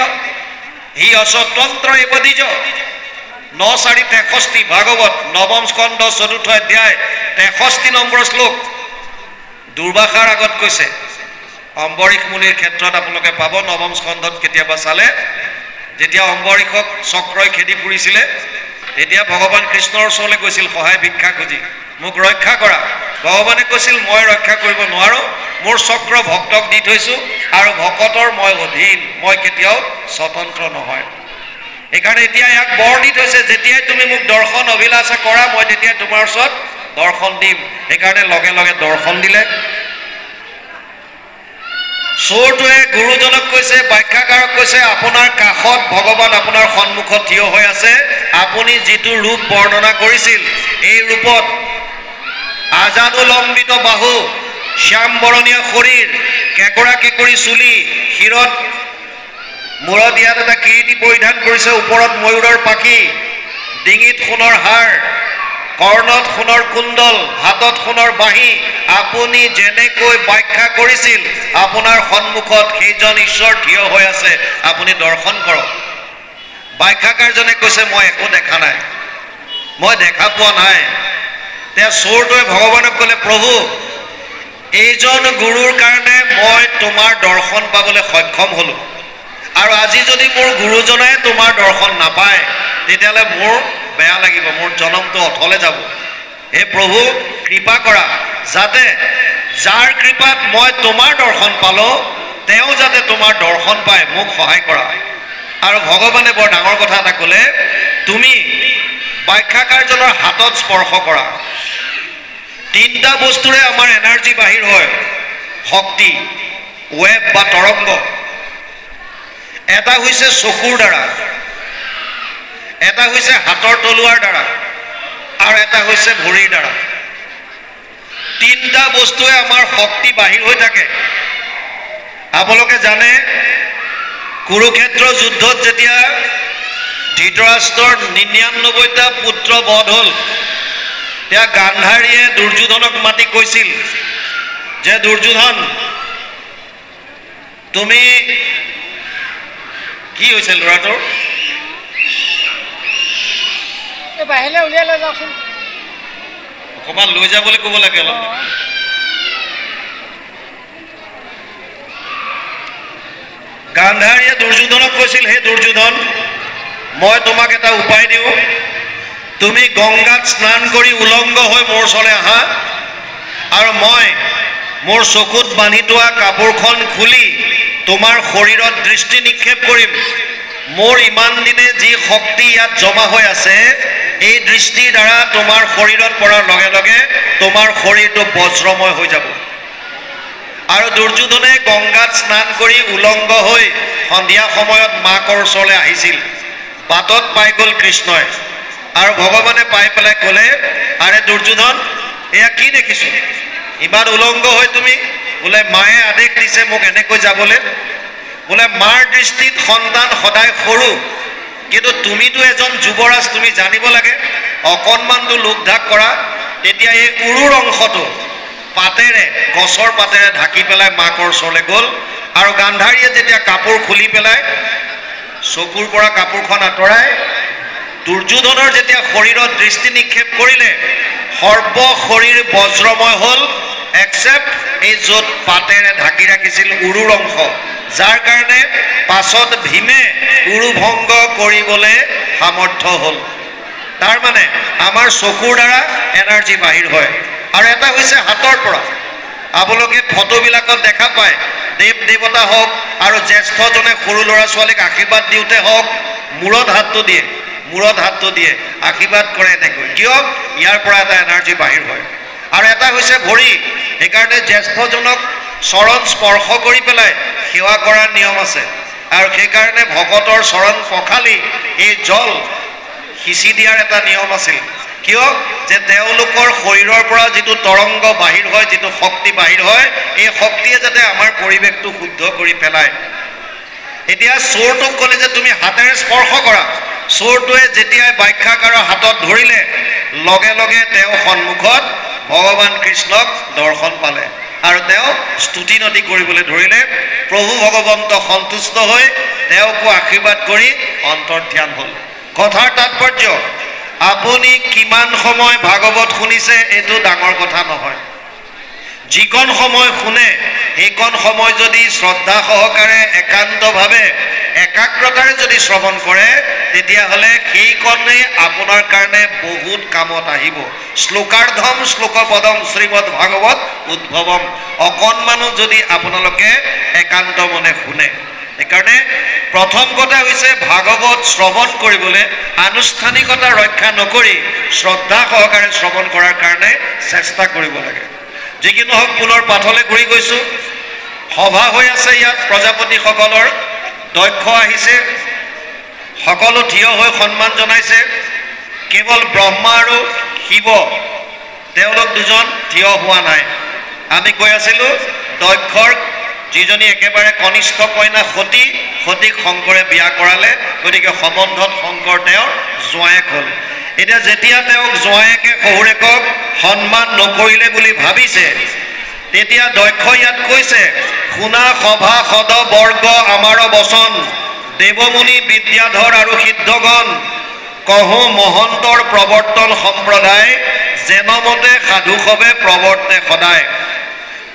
হি অস্বতন্ত্ৰ এব দ্বিজ 9:4-63 ভাগৱত নৱম স্কন্ধ 4ৰ্থ অধ্যায় 63 নম্বৰ শ্লোক দুৰ্বাসাৰ আগত কৈছে। অম্বৰীশ মুনিৰ ক্ষেত্ৰত আপোনালোকে পাব নৱম স্কন্ধত কেতিয়াবা চালে। যেতিয়া অম্বৰীশক চক্ৰই খেদি ফুৰিছিলে তেতিয়া ভগৱান কৃষ্ণৰ ওচৰলৈ গৈছিল সহায় ভিক্ষা খুজি, মোক ৰক্ষা কৰা। ভগৱানে কৈছিল মই ৰক্ষা কৰিব নোৱাৰোঁ, মোৰ চক্ৰ ভক্তক দি থৈছোঁ আৰু ভকতৰ মই অধীন, মই কেতিয়াও স্বতন্ত্ৰ নহয়। সেইকাৰণে এতিয়া ইয়াক বৰ দি থৈছে, যেতিয়াই তুমি মোক দৰ্শন অভিলাষা কৰা মই তেতিয়াই তোমাৰ ওচৰত দৰ্শন দিম। সেইকাৰণে লগে লগে দৰ্শন দিলে। চোৰটোৱে গুৰুজনক কৈছে, ব্যাখ্যাকাৰক কৈছে, আপোনাৰ কাষত ভগৱান আপোনাৰ সন্মুখত থিয় হৈ আছে, আপুনি যিটো ৰূপ বৰ্ণনা কৰিছিল এই ৰূপত আজানুলম্বিত বাহু, শ্যাম বৰণীয়া শৰীৰ, কেঁকৰা কেঁকৰি চুলি, শিৰত মূৰত ইয়াত এটা কিৰীটি পৰিধান কৰিছে, ওপৰত ময়ূৰৰ পাখি, ডিঙিত সোণৰ হাৰ, কৰ্ণত সোণৰ কুণ্ডল, হাতত সোণৰ বাঁহী, আপুনি যেনেকৈ ব্যাখ্যা কৰিছিল আপোনাৰ সন্মুখত সেইজন ঈশ্বৰ থিয় হৈ আছে, আপুনি দৰ্শন কৰক। ব্যাখ্যাকাৰজনে কৈছে মই একো দেখা নাই, মই দেখা পোৱা নাই। তেওঁ চোৰটোৱে ভগৱানক ক'লে, প্ৰভু এইজন গুৰুৰ কাৰণে মই তোমাৰ দৰ্শন পাবলৈ সক্ষম হ'লোঁ, আৰু আজি যদি মোৰ গুৰুজনাই তোমাৰ দৰ্শন নাপায় তেতিয়াহ'লে মোৰ বেয়া লাগিব, মোৰ জনমটো অথলে যাব। হে প্ৰভু কৃপা কৰা, যাতে যাৰ কৃপাত মই তোমাৰ দৰ্শন পালোঁ তেওঁ যাতে তোমাৰ দৰ্শন পায়, মোক সহায় কৰা। আৰু ভগৱানে বৰ ডাঙৰ কথা এটা ক'লে, তুমি ব্যাখ্যাকাৰজনৰ হাতত স্পৰ্শ কৰা। তিনিটা বস্তুৰে আমাৰ এনাৰ্জি বাহিৰ হয়, শক্তি, ৱেব বা তৰংগ। এটা হৈছে চকুৰ দ্বাৰা, এটা হৈছে হাতৰ তলুৱাৰ দ্বাৰা, আৰু এটা হৈছে ভৰিৰ দ্বাৰা। তিনিটা বস্তুৱে আমাৰ শক্তি বাহিৰ হৈ থাকে। আপোনালোকে জানে কুৰুক্ষেত্ৰ যুদ্ধত যেতিয়া ধৃতৰাষ্ট্ৰৰ ৯৯টা পুত্ৰ বধ হ'ল, তেতিয়া গান্ধাৰীয়ে দুৰ্যোধনক মাতি কৈছিল যে দুৰ্যোধন তুমি কি হৈছে ল'ৰাটোৰ? বাহিৰলৈ উলিয়াই লৈ যাওকচোন, অকণমান লৈ যাবলৈ ক'ব লাগে অলপ। গান্ধাৰীয়ে দুৰ্যোধনক কৈছিল, হে দুৰ্যোধন মই তোমাক এটা উপায় দিওঁ, তুমি গংগাত স্নান কৰি উলংগ হৈ মোৰ ওচৰলৈ আহা, আৰু মই মোৰ চকুত বান্ধি থোৱা কাপোৰখন খুলি তোমাৰ শৰীৰত দৃষ্টি নিক্ষেপ কৰিম। মোৰ ইমান দিনে যি শক্তি ইয়াত জমা হৈ আছে, এই দৃষ্টিৰ দ্বাৰা তোমাৰ শৰীৰত পৰাৰ লগে লগে তোমাৰ শৰীৰটো বজ্ৰময় হৈ যাব। আৰু দুৰ্যোধনে গংগাত স্নান কৰি উলংগ হৈ সন্ধিয়া সময়ত মাকৰ ওচৰলৈ আহিছিল। বাটত পাই গ'ল কৃষ্ণই, আৰু ভগৱানে পাই পেলাই ক'লে, আৰে দুৰ্যোধন এয়া কি দেখিছোঁ, ইমান উলংগ হৈ তুমি? বোলে মায়ে আদেশ দিছে মোক এনেকৈ যাবলৈ। বোলে মাৰ দৃষ্টিত সন্তান সদায় সৰু, কিন্তু তুমিতো এজন যুৱৰাজ, তুমি জানিব লাগে অকণমানটো লোকঢাক কৰা। তেতিয়া এই উৰুৰ অংশটো পাতেৰে, গছৰ পাতেৰে ঢাকি পেলাই মাকৰ ওচৰলৈ গ'ল, আৰু গান্ধাৰীয়ে যেতিয়া কাপোৰ খুলি পেলাই চকুৰ পৰা কাপোৰখন আঁতৰাই দুৰ্যোধনৰ যেতিয়া শৰীৰত দৃষ্টি নিক্ষেপ কৰিলে, সৰ্ব শৰীৰ বজ্ৰময় হ'ল এক্সেপ্ট এই য'ত পাতেৰে ঢাকি ৰাখিছিল উৰুৰ অংশ, যাৰ কাৰণে পাছত ভীমে উৰু ভংগ কৰিবলৈ সামৰ্থ্য হ'ল। তাৰ মানে আমাৰ চকুৰ দ্বাৰা এনাৰ্জি বাহিৰ হয়। আৰু এটা হৈছে হাতৰ পৰা। আপোনালোকে ফটোবিলাকত দেখা পায়, দেৱ দেৱতা হওক আৰু জ্যেষ্ঠজনে সৰু ল'ৰা ছোৱালীক আশীৰ্বাদ দিওঁতে হওক মূৰত হাতটো দিয়ে, মূৰত হাতটো দিয়ে, আশীৰ্বাদ কৰে এনেকৈ। কিয়? ইয়াৰ পৰা এটা এনাৰ্জি বাহিৰ হয়। আৰু এটা হৈছে ভৰি, সেইকাৰণে জ্যেষ্ঠজনক চৰণ স্পৰ্শ কৰি পেলাই সেৱা কৰাৰ নিয়ম আছে, আৰু সেইকাৰণে ভকতৰ চৰণ পখালি এই জল সিঁচি দিয়াৰ এটা নিয়ম আছিল। কিয়? যে তেওঁলোকৰ শৰীৰৰ পৰা যিটো তৰংগ বাহিৰ হয়, যিটো শক্তি বাহিৰ হয়, এই শক্তিয়ে যাতে আমাৰ পৰিৱেশটো শুদ্ধ কৰি পেলায়। এতিয়া চোৰটোক ক'লে যে তুমি হাতেৰে স্পৰ্শ কৰা। চোৰটোৱে যেতিয়াই ব্যাখ্যাকাৰৰ হাতত ধৰিলে, লগে লগে তেওঁ সন্মুখত ভগৱান কৃষ্ণক দৰ্শন পালে, আৰু তেওঁ স্তুতি নতি কৰিবলৈ ধৰিলে। প্ৰভু ভগৱন্ত সন্তুষ্ট হৈ তেওঁকো আশীৰ্বাদ কৰি অন্তৰ্ধান হ'ল। কথাৰ তাৎপৰ্য, আপুনি কিমান সময় ভাগৱত শুনিছে এইটো ডাঙৰ কথা নহয়। যিকণ সময় শুনে সেইকণ সময় যদি শ্ৰদ্ধা সহকাৰে একান্তভাৱে একাগ্ৰতাৰে যদি শ্ৰৱণ কৰে, তেতিয়াহ'লে সেইকণেই আপোনাৰ কাৰণে বহুত কামত আহিব। শ্লোকাৰ্ধম শ্লোকপদম শ্ৰীমদ ভাগৱত উদ্ভৱম। অকণমানো যদি আপোনালোকে একান্ত মনে শুনে। সেইকাৰণে প্ৰথম কথা হৈছে ভাগৱত শ্ৰৱণ কৰিবলৈ আনুষ্ঠানিকতা ৰক্ষা নকৰি শ্ৰদ্ধা সহকাৰে শ্ৰৱণ কৰাৰ কাৰণে চেষ্টা কৰিব লাগে। যি কি নহওক, পুনৰ পাঠলৈ ঘূৰি গৈছোঁ। সভা হৈ আছে ইয়াত, প্ৰজাপতিসকলৰ দক্ষ আহিছে, সকলো থিয় হৈ সন্মান জনাইছে। কেৱল ব্ৰহ্মা আৰু শিৱ তেওঁলোক দুজন থিয় হোৱা নাই। আমি কৈ আছিলোঁ দক্ষৰ যিজনী একেবাৰে কনিষ্ঠ কন্যা সতীক শংকৰে বিয়া কৰালে, গতিকে সম্বন্ধত শংকৰ তেওঁৰ জোঁৱায়েক হ'ল। এতিয়া যেতিয়া তেওঁক জোঁৱায়েকে শহুৰেকক সন্মান নকৰিলে বুলি ভাবিছে, তেতিয়া দক্ষ ইয়াত কৈছে, শুনা সভা সদ বৰ্গ আমাৰ বচন, দেৱমুনি বিদ্যাধৰ আৰু সিদ্ধগণ, কহো মহন্তৰ প্ৰৱৰ্তন সম্প্ৰদায়, যেনমতে সাধু সবে প্ৰৱৰ্তে সদায়।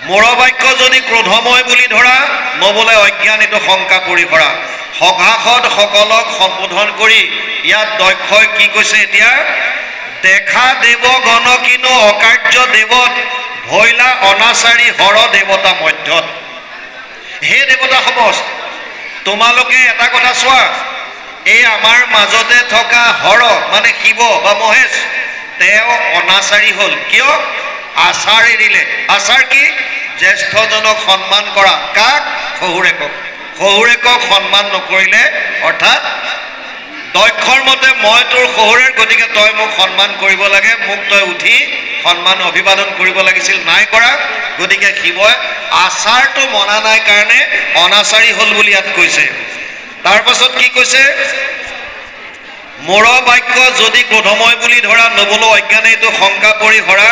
মোৰ বাক্য যদি ক্ৰোধময় বুলি ধৰা, নবোলে অজ্ঞান এইটো শংকা কৰি ভৰা। সভাসদ সকলক সম্বোধন কৰি ইয়াত দক্ষই কি কৈছে এতিয়া, দেখা দেৱ গণ কিনো অকাৰ্য দেৱত, ভৈলা অনাচাৰী হৰ দেৱতা মধ্যত। হে দেৱতা সমষ্ট, তোমালোকে এটা কথা চোৱা, এই আমাৰ মাজতে থকা হৰ মানে শিৱ বা মহেশ, তেওঁ অনাচাৰী হ'ল। কিয়? আচাৰ এৰিলে। আচাৰ কি? জ্যেষ্ঠজনক সন্মান কৰা। কাক? শহুৰেকক। শহুৰেকক সন্মান নকৰিলে, অৰ্থাৎ দক্ষৰ মতে মই তোৰ শহুৰেক, গতিকে তই মোক সন্মান কৰিব লাগে, মোক তই উঠি সন্মান অভিবাদন কৰিব লাগিছিল, নাই কৰা। গতিকে শিৱই আচাৰটো মনা নাই কাৰণে অনাচাৰী হ'ল বুলি ইয়াত কৈছে। তাৰ পাছত কি কৈছে, মোৰ বাক্য যদি ক্ৰোধময় বুলি ধৰা, নবোলো অজ্ঞানে এইটো শংকা পৰি ভৰা।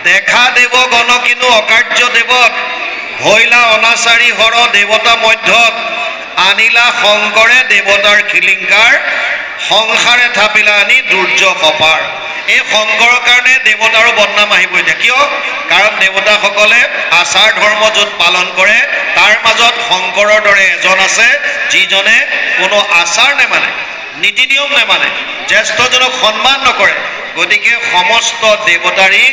দেখা দেৱ গণ কিনো অকাৰ্য দেৱত, ভৈলা অনাচাৰী হৰ দেৱতা মধ্যত, আনিলা শংকৰে দেৱতাৰ খিলিংকাৰ, সংসাৰে থাপিলা আনি দুৰ্যোগ অপাৰ। এই শংকৰৰ কাৰণে দেৱতাৰো বদনাম আহিব এতিয়া। কিয়? কাৰণ দেৱতাসকলে আচাৰ ধৰ্ম য'ত পালন কৰে, তাৰ মাজত শংকৰৰ দৰে এজন আছে, যিজনে কোনো আচাৰ নেমানে, নীতি নিয়ম নেমানে, জ্যেষ্ঠজনক সন্মান নকৰে। গতিকে সমস্ত দেৱতাৰী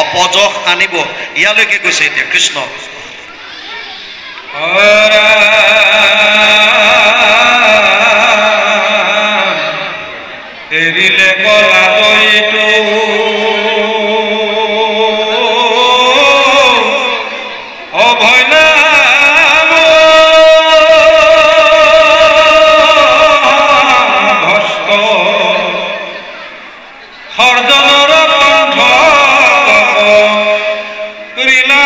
অপযশ আনিব। ইয়ালৈকে কৈছে এতিয়া কৃষ্ণ। এৰিলে কলা দৈটো অভয়না ভস্ত সৰ্জনৰ কণ্ঠ ৰীলা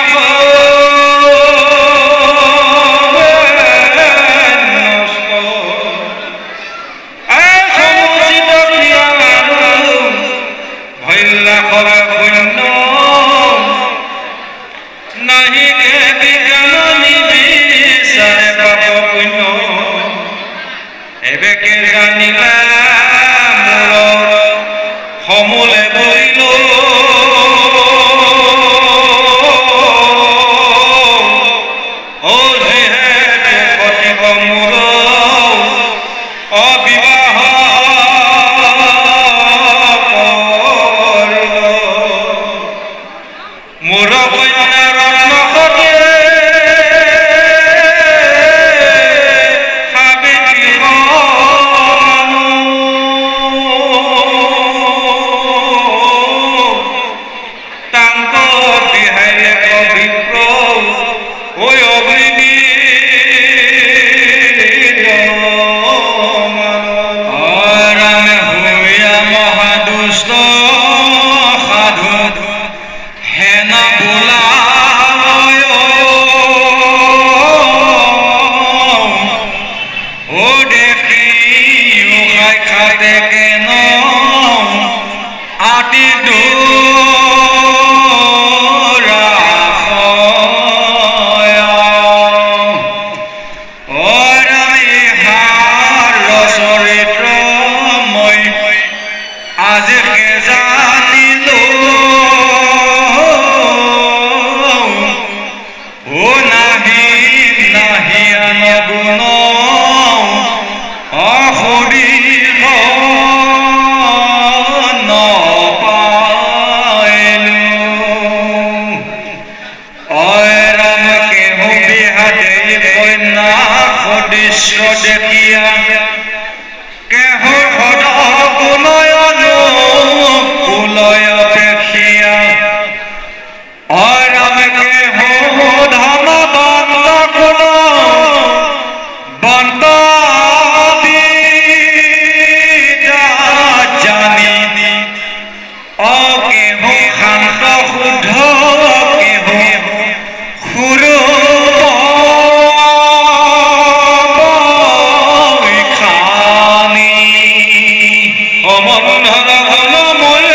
সমূলে বইল মূল অবিবাহ মোৰ কন্যা ৰত্ন সমন্ধৰ ঘনময়ে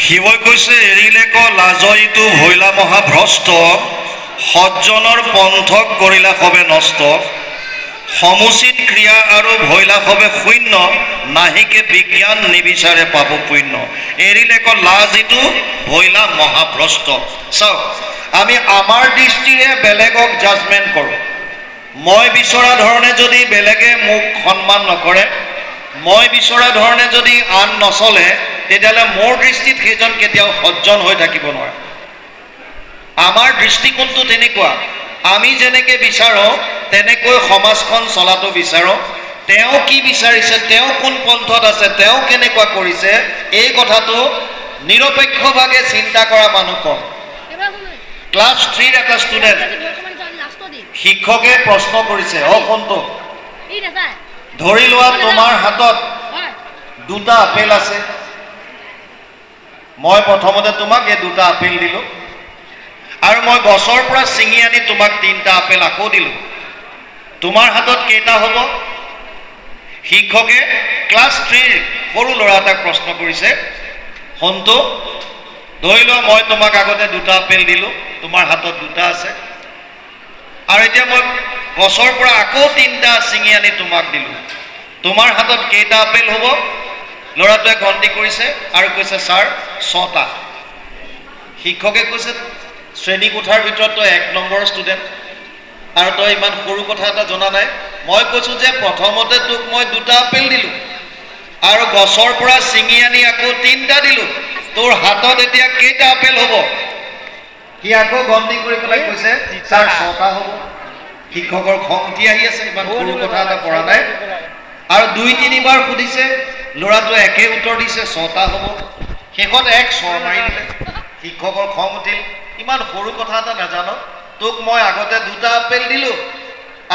শিৱই কৈছে এৰিলে ক লাজয়িতো ভৈলা মহাভ্ৰষ্ট সজ্জনৰ পন্থক কৰিলা সবে নষ্ট সমুচিত ক্ৰিয়া আৰু ভৈলা সবে শূন্য নাহিকে বিজ্ঞান নিবিচাৰে পাব পুণ্য এৰিলে ক লাজিতো ভৈলা মহাভ্ৰষ্ট চাওক আমি আমাৰ দৃষ্টিৰে বেলেগক জাজমেণ্ট কৰোঁ মই বিচৰা ধৰণে যদি বেলেগে মোক সন্মান নকৰে মই বিচৰা ধৰণে যদি আন নচলে তেতিয়াহ'লে মোৰ দৃষ্টিত সেইজন কেতিয়াও সজ্জন হৈ থাকিব নোৱাৰে আমাৰ দৃষ্টিকোণটো তেনেকুৱা আমি যেনেকৈ বিচাৰোঁ তেনেকৈ সমাজখন চলাটো বিচাৰোঁ তেওঁ কি বিচাৰিছে তেওঁ কোন পন্থত আছে তেওঁ কেনেকুৱা কৰিছে এই কথাটো নিৰপেক্ষভাৱে চিন্তা কৰা মানুহ কম ক্লাছ 3 এটা ষ্টুডেণ্ট শিক্ষকে প্ৰশ্ন কৰিছে অসন্তোষ ধৰি লোৱা তোমাৰ হাতত দুটা আপেল আছে মই প্ৰথমতে তোমাক এই দুটা আপেল দিলোঁ আৰু মই গছৰ পৰা ছিঙি আনি তোমাক তিনিটা আপেল আকৌ দিলোঁ তোমাৰ হাতত কেইটা হ'ব শিক্ষকে ক্লাছ 3 সৰু ল'ৰা এটাক প্ৰশ্ন কৰিছে সন্তোষ ধৰি লোৱা মই তোমাক আগতে দুটা আপেল দিলোঁ তোমাৰ হাতত দুটা আছে আৰু এতিয়া মই গছৰ পৰা আকৌ তিনিটা ছিঙি আনি তোমাক দিলোঁ তোমাৰ হাতত কেইটা আপেল হ'ব ল'ৰাটোৱে গন্তি কৰিছে আৰু কৈছে ছাৰ 6টা শিক্ষকে কৈছে শ্ৰেণীকোঠাৰ ভিতৰত তই 1 নম্বৰ ষ্টুডেণ্ট আৰু তই ইমান সৰু কথা এটা জনা নাই মই কৈছোঁ যে প্ৰথমতে তোক মই দুটা আপেল দিলোঁ আৰু গছৰ পৰা ছিঙি আনি আকৌ তিনিটা দিলোঁ তোৰ হাতত এতিয়া কেইটা আপেল হ'ব সি আকৌ গন্তি কৰি পেলাই কৈছে ছাৰ 6টা হ'ব শিক্ষকৰ খং উঠি আহি আছে ইমান সৰু কথা এটা পৰা নাই আৰু 2-3 বাৰ সুধিছে ল'ৰাটোৱে একে উত্তৰ দিছে 6টা হ'ব শেষত 1 চৰ মাৰি দিলে শিক্ষকৰ খং উঠিল ইমান সৰু কথা এটা নাজানো তোক মই আগতে দুটা আপেল দিলোঁ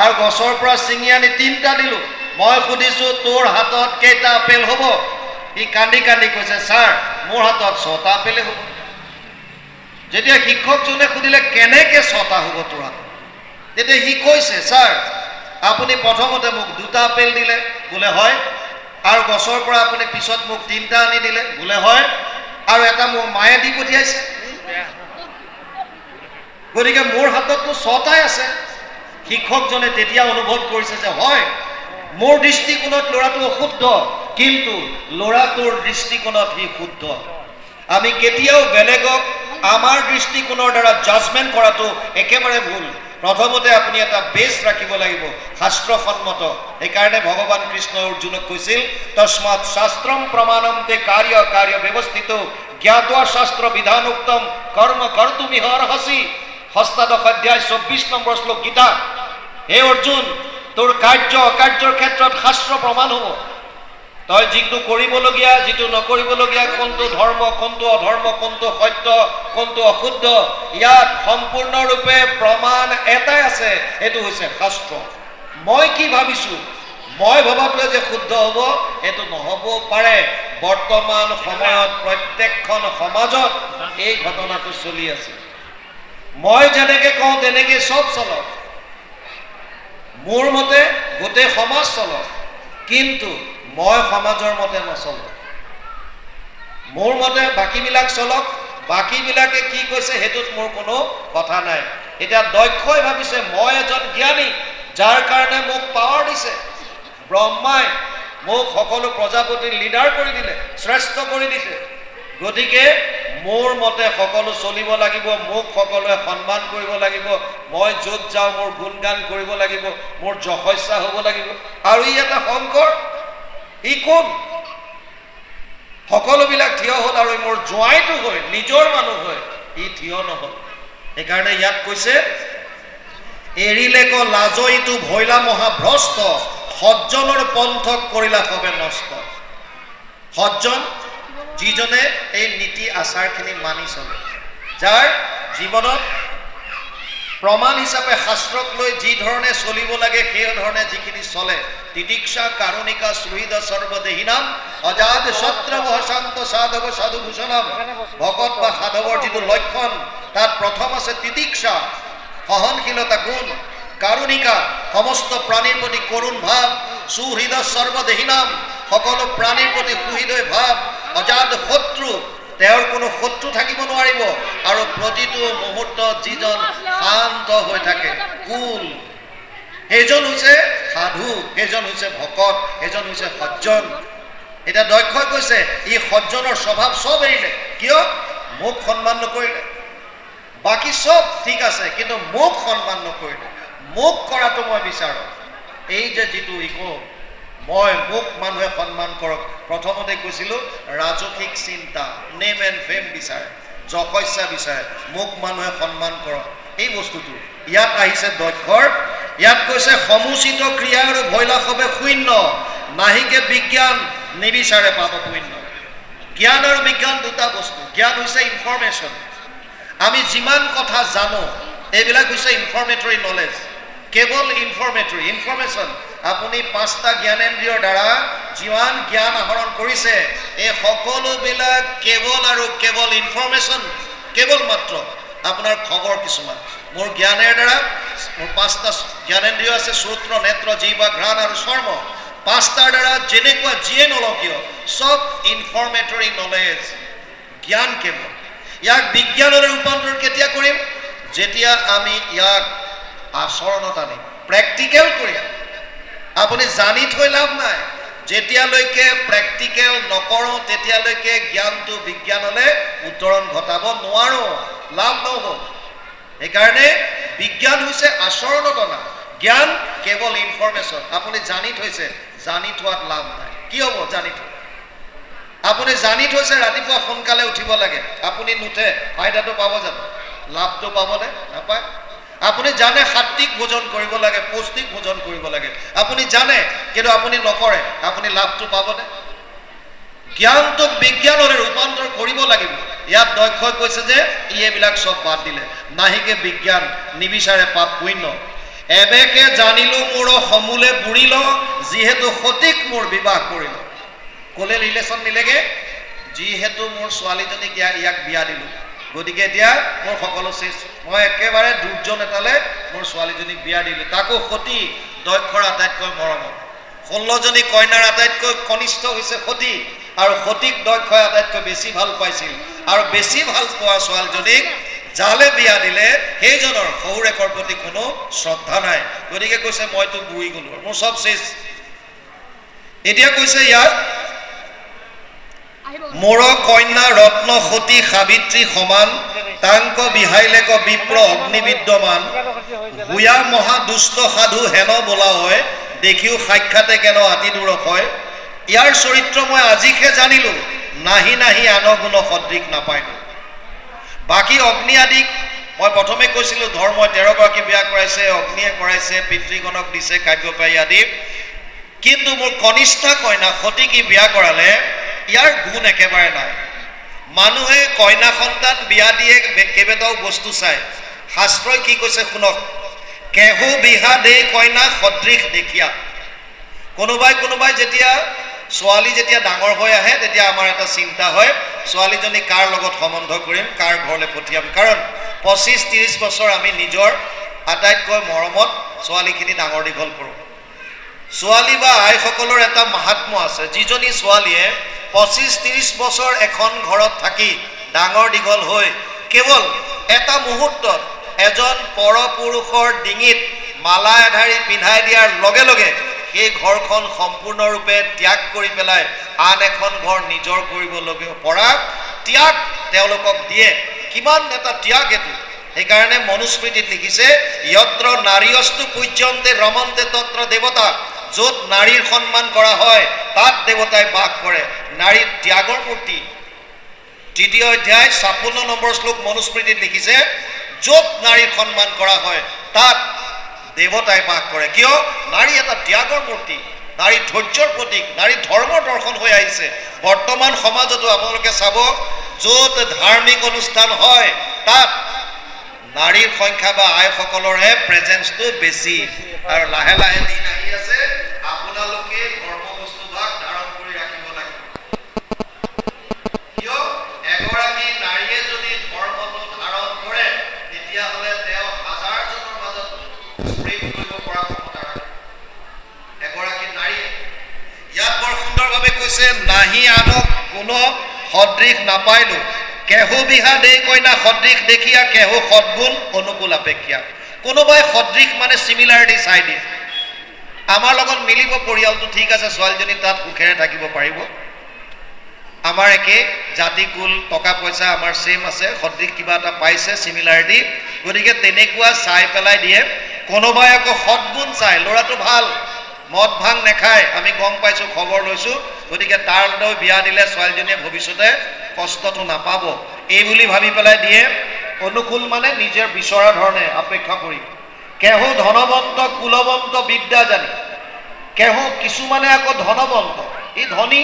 আৰু গছৰ পৰা ছিঙি আনি তিনিটা দিলোঁ মই সুধিছোঁ তোৰ হাতত কেইটা আপেল হ'ব সি কান্দি কান্দি কৈছে ছাৰ মোৰ হাতত 6টা আপেলে হ'ব যেতিয়া শিক্ষকজনে সুধিলে কেনেকৈ 6টা হ'ব তোৰ হাতত তেতিয়া সি কৈছে ছাৰ আপুনি প্ৰথমতে মোক দুটা আপেল দিলে বোলে হয় আৰু গছৰ পৰা আপুনি পিছত মোক তিনিটা আনি দিলে বোলে হয় আৰু এটা মোৰ মায়ে দি পঠিয়াইছে গতিকে মোৰ হাতততো 6টাই আছে শিক্ষকজনে তেতিয়া অনুভৱ কৰিছে যে হয় মোৰ দৃষ্টিকোণত ল'ৰাটো অশুদ্ধ কিন্তু ল'ৰাটোৰ দৃষ্টিকোণত সি শুদ্ধ আমি কেতিয়াও বেলেগক আমাৰ দৃষ্টিকোণৰ দ্বাৰা জাজমেণ্ট কৰাটো একেবাৰে ভুল প্ৰথমতে আপুনি এটা বেছ ৰাখিব লাগিব শাস্ত্ৰসন্মত সেইকাৰণে ভগৱান কৃষ্ণ অৰ্জুনক কৈছিল তস্মাৎ শাস্ত্ৰম প্ৰমাণম তে কাৰ্য ব্যৱস্থিত জ্ঞাত্বা শাস্ত্ৰ বিধানোক্তম কৰ্ম কৰ্তুমিহ অৰ্হসি হস্তাদশ অধ্যায় 24 নম্বৰ শ্লোক গীতা হে অৰ্জুন তোৰ কাৰ্য অকাৰ্যৰ ক্ষেত্ৰত শাস্ত্ৰ প্ৰমাণ হ'ব তই যিটো কৰিবলগীয়া যিটো নকৰিবলগীয়া কোনটো ধৰ্ম কোনটো অধৰ্ম কোনটো সত্য কোনটো অশুদ্ধ ইয়াত সম্পূৰ্ণৰূপে প্ৰমাণ এটাই আছে এইটো হৈছে শাস্ত্ৰ মই কি ভাবিছোঁ মই ভবাটোৱে যে শুদ্ধ হ'ব এইটো নহ'ব পাৰে বৰ্তমান সময়ত প্ৰত্যেকখন সমাজত এই ঘটনাটো চলি আছে মই যেনেকৈ কওঁ তেনেকৈ চব চলক মোৰ মতে গোটেই সমাজ চলক কিন্তু মই সমাজৰ মতে নচলোঁ মোৰ মতে বাকীবিলাক চলক বাকীবিলাকে কি কৈছে সেইটোত মোৰ কোনো কথা নাই এতিয়া দক্ষই ভাবিছে মই এজন জ্ঞানী যাৰ কাৰণে মোক পাৱাৰ দিছে ব্ৰহ্মাই মোক সকলো প্ৰজাপতিৰ লিডাৰ কৰি দিলে, শ্ৰেষ্ঠ কৰি দিছে। গতিকে মোৰ মতে সকলো চলিব লাগিব, মোক সকলোৱে সন্মান কৰিব লাগিব, মই য'ত যাওঁ মোৰ গুণগান কৰিব লাগিব, মোৰ যশস্যা হ'ব লাগিব। আৰু ই এটা শংকৰ, ই কোন? সকলোবিলাক থিয় হ'ল আৰু মোৰ জোঁৱাইটো হৈ, নিজৰ মানুহ হৈ ই থিয় নহ'ল। সেইকাৰণে ইয়াত কৈছে, এৰিলে ক লাজ ইটো ভৈলা মহাভ্ৰষ্ট, সজ্জনৰ পন্থক কৰিলা সবে নষ্ট। সজ্জন যিজনে এই নীতি আচাৰখিনি মানি চলে, যাৰ জীৱনত প্ৰমাণ হিচাপে শাস্ত্ৰক লৈ যি ধৰণে চলিব লাগে সেই ধৰণে যিখিনি চলে, তিতিক্ষা কাৰুণিকা সুহৃদ সৰ্বদেহীনাম অজাদ সত্ৰব শান্ত সাধৱ সাধুভূষণম। ভকত বা সাধৱৰ যিটো লক্ষণ, তাত প্ৰথম আছে তিতিক্ষা, সহনশীলতা গুণ, কাৰুণিকা সমস্ত প্ৰাণীৰ প্ৰতি কৰুণ ভাৱ, সুহৃদ সৰ্বদেহীনাম সকলো প্ৰাণীৰ প্ৰতি সুহৃদয় ভাৱ, অজাদ শত্ৰু তেওঁৰ কোনো শত্ৰু থাকিব নোৱাৰিব, আৰু প্ৰতিটো মুহূৰ্তত যিজন শান্ত হৈ থাকে, কুল, সেইজন হৈছে সাধু, সেইজন হৈছে ভকত, সেইজন হৈছে সজ্জন। এতিয়া দক্ষই কৈছে ই সজ্জনৰ স্বভাৱ চব এৰিলে, কিয়? মোক সন্মান নকৰিলে। বাকী চব ঠিক আছে, কিন্তু মোক সন্মান নকৰিলে। মোক কৰাটো মই বিচাৰোঁ। এই যে যিটো ইকো, মোক মানুহে সন্মান কৰক, প্ৰথমতে কৈছিলোঁ ৰাজসিক চিন্তা, নেম এণ্ড ফেম বিচাৰে, যশস্যা বিচাৰে, মোক মানুহে সন্মান কৰক, এই বস্তুটো ইয়াত আহিছে দক্ষৰ। ইয়াত কৈছে সমুচিত ক্ৰিয়া আৰু ভৈলা সবে শূন্য, নাহিকে বিজ্ঞান নিবিচাৰে পাপ শূন্য। জ্ঞান আৰু বিজ্ঞান দুটা বস্তু। জ্ঞান হৈছে ইনফৰমেশ্যন, আমি যিমান কথা জানো এইবিলাক হৈছে ইনফৰমেটৰী নলেজ, কেৱল ইনফৰমেটৰী ইনফৰমেশ্যন। আপুনি 5টা জ্ঞানেন্দ্ৰিয়ৰ দ্বাৰা যিমান জ্ঞান আহৰণ কৰিছে, এই সকলোবিলাক কেৱল আৰু কেৱল ইনফৰমেশ্যন, কেৱল মাত্ৰ আপোনাৰ খবৰ কিছুমান। মোৰ জ্ঞানেৰ দ্বাৰা মোৰ 5টা জ্ঞানেন্দ্ৰিয় আছে, শ্ৰোত্ৰ, নেত্ৰ, জিহ্বা, ঘ্ৰাণ আৰু চৰ্ম। 5টাৰ দ্বাৰা যেনেকুৱা যিয়ে নলওঁ কিয় চব ইনফৰমেটৰী নলেজ, জ্ঞান কেৱল। ইয়াক বিজ্ঞানলৈ ৰূপান্তৰ কেতিয়া কৰিম? যেতিয়া আমি ইয়াক আচৰণত আনিম, প্ৰেক্টিকেল কৰিম। আপুনি জানি থৈ লাভ নাই, যেতিয়ালৈকে প্ৰেক্টিকেল নকৰোঁ তেতিয়ালৈকে জ্ঞানটো বিজ্ঞানলৈ উত্তৰণ ঘটাব নোৱাৰোঁ, লাভ নহ'ব। সেইকাৰণে বিজ্ঞান হৈছে আচৰণত অনা, জ্ঞান কেৱল ইনফৰমেশ্যন। আপুনি জানি থৈছে, জানি থোৱাত লাভ নাই। কি হ'ব জানি থৈ? আপুনি জানি থৈছে ৰাতিপুৱা সোনকালে উঠিব লাগে, আপুনি নুঠে, ফাইদাটো পাব জানো? লাভটো পাবনে? নাপায়। আপুনি জানে সাত্বিক ভোজন কৰিব লাগে, পৌষ্টিক ভোজন কৰিব লাগে, আপুনি জানে, কিন্তু আপুনি নকৰে, আপুনি লাভটো পাবনে? জ্ঞানটোক বিজ্ঞানলৈ ৰূপান্তৰ কৰিব লাগিব। ইয়াত দক্ষই কৈছে যে এইবিলাক চব বাদ দিলে, নাহিকে বিজ্ঞান নিবিচাৰে পাপ পুণ্য। এবেকে জানিলো মোৰ সমূলে বুঢ়িল, যিহেতু সঠিক মোৰ বিবাহ কৰিল। ক'লে ৰিলেশ্যন নিলেগে, যিহেতু মোৰ ছোৱালীজনীক ইয়াক বিয়া দিলোঁ, গতিকে এতিয়া মোৰ সকলো চেচ, মই একেবাৰে দুৰ্জন এটালৈ মোৰ ছোৱালীজনীক বিয়া দিলোঁ, তাকো সতী, দক্ষৰ আটাইতকৈ মৰমৰ। 16জনী কন্যাৰ আটাইতকৈ কনিষ্ঠ হৈছে সতী, আৰু সতীক দক্ষই আটাইতকৈ বেছি ভাল পাইছিল, আৰু বেছি ভাল পোৱা ছোৱালীজনীক যালে বিয়া দিলে সেইজনৰ শহুৰেকৰ প্ৰতি কোনো শ্ৰদ্ধা নাই। গতিকে কৈছে মইতো বুঢ়ি গ'লোঁ, মোৰ চব চেচ। এতিয়া কৈছে ইয়াত মোৰ কন্যা ৰত্ন সতী সাবিত্ৰী সমান, তাংক বিহাইলেক বিপ্ৰ অগ্নি বিদ্যমান, ভূয়া মহা দুষ্ট সাধু হেন বোলা হয়, দেখিও সাক্ষাতে কেন আতি দূৰ হয়। ইয়াৰ চৰিত্ৰ মই আজিহে জানিলোঁ, নাহি নাহি আন গুণ সদৃশ নাপাইলোঁ। বাকী অগ্নি আদিক মই প্ৰথমে কৈছিলোঁ, ধৰ্মই 13গৰাকী বিয়া কৰাইছে, অগ্নিয়ে কৰাইছে, পিতৃগণক দিছে কাব্যপায়ী আদি, কিন্তু মোৰ কনিষ্ঠা কন্যা সতীক বিয়া কৰালে ইয়াৰ গুণ একেবাৰে নাই। মানুহে কন্যা সন্তান বিয়া দিয়ে কেইবাটাও বস্তু চায়, শাস্ত্ৰই কি কৈছে শুনক, কেহু বিহা দেই কন্যা সদৃশ দেখিয়া। কোনোবাই যেতিয়া ছোৱালী যেতিয়া ডাঙৰ হৈ আহে তেতিয়া আমাৰ এটা চিন্তা হয়, ছোৱালীজনী কাৰ লগত সম্বন্ধ কৰিম, কাৰ ঘৰলৈ পঠিয়াম। কাৰণ 25-30 বছৰ আমি নিজৰ আটাইতকৈ মৰমত ছোৱালীখিনি ডাঙৰ দীঘল কৰোঁ। ছোৱালী বা আইসকলৰ এটা মাহাত্ম্য আছে, যিজনী ছোৱালীয়ে 25-30 বছৰ এখন ঘৰত থাকি ডাঙৰ দীঘল হৈ কেৱল এটা মুহূৰ্তত এজন পৰপুৰুষৰ ডিঙিত মালা এধাৰি পিন্ধাই দিয়াৰ লগে লগে সেই ঘৰখন সম্পূৰ্ণৰূপে ত্যাগ কৰি পেলাই আন এখন ঘৰ নিজৰ কৰিবলগীয়া পৰা ত্যাগ তেওঁলোকক দিয়ে। কিমান এটা ত্যাগ এইটো। সেইকাৰণে মনুস্মৃতিত লিখিছে যত্ৰ নাৰীয়স্তু পূজ্যন্তে ৰমন্তে তত্ৰ দেৱতা, য'ত নাৰীৰ সন্মান কৰা হয় তাত দেৱতাই বাস কৰে। নাৰীৰ ত্যাগৰ মূৰ্তি। 3য় অধ্যায় 56 নম্বৰ শ্লোক মনুস্মৃতিত লিখিছে য'ত নাৰীৰ সন্মান কৰা হয় তাত দেৱতাই বাস কৰে। কিয়? নাৰী এটা ত্যাগৰ মূৰ্তি, নাৰী ধৈৰ্যৰ প্ৰতীক, নাৰী ধৰ্মৰ দৰ্শন হৈ আহিছে। বৰ্তমান সমাজতো আপোনালোকে চাব য'ত ধাৰ্মিক অনুষ্ঠান হয় তাত নাৰীৰ সংখ্যা বা আইসকলৰহে প্ৰেজেন্সটো বেছি। আৰু লাহে লাহে দিন আহি আছে আপোনালোকে ধৰ্মবস্তুভাগ ধাৰণ কৰি ৰাখিব লাগিব। কিয়? এগৰাকী নাৰীয়ে যদি ধৰ্মটো ধাৰণ কৰে তেতিয়াহ'লে তেওঁ হাজাৰজনৰ মাজত স্প্ৰেড কৰিব পৰা ক্ষমতা ৰাখে। এগৰাকী নাৰীয়ে ইয়াত বৰ সুন্দৰভাৱে কৈছে নাহি আনক কোনো সদৃশ নাপাইলো, কেহু বিহা দেই কইনা সদৃশ দেখিয়া কেহু সদ্গুণ অনুকূল আপেক্ষা। কোনোবাই সদৃশ মানে চিমিলাৰিটি চাই দিয়ে। আমাৰ লগত মিলিব, পৰিয়ালটো ঠিক আছে, ছোৱালীজনী তাত সুখেৰে থাকিব পাৰিব, আমাৰ একে জাতি কুল টকা পইচা আমাৰ ছেম আছে, সদৃশ কিবা এটা পাইছে চিমিলাৰিটি, গতিকে তেনেকুৱা চাই পেলাই দিয়ে। কোনোবাই আকৌ সদ্গুণ চাই, ল'ৰাটো ভাল, মদ ভাং নেখায়, আমি গম পাইছোঁ, খবৰ লৈছোঁ, গতিকে তাৰ লগত বিয়া দিলে ছোৱালীজনীয়ে ভৱিষ্যতে কষ্টটো নাপাব, এই বুলি ভাবি পেলাই দিয়ে। অনুকূল মানে নিজৰ বিচৰা ধৰণে অপেক্ষা কৰি। কেহু ধনৱন্ত কুলৱন্ত বিদ্যা জানি, কেহু কিছুমানে আকৌ ধনৱন্ত, ই ধনী,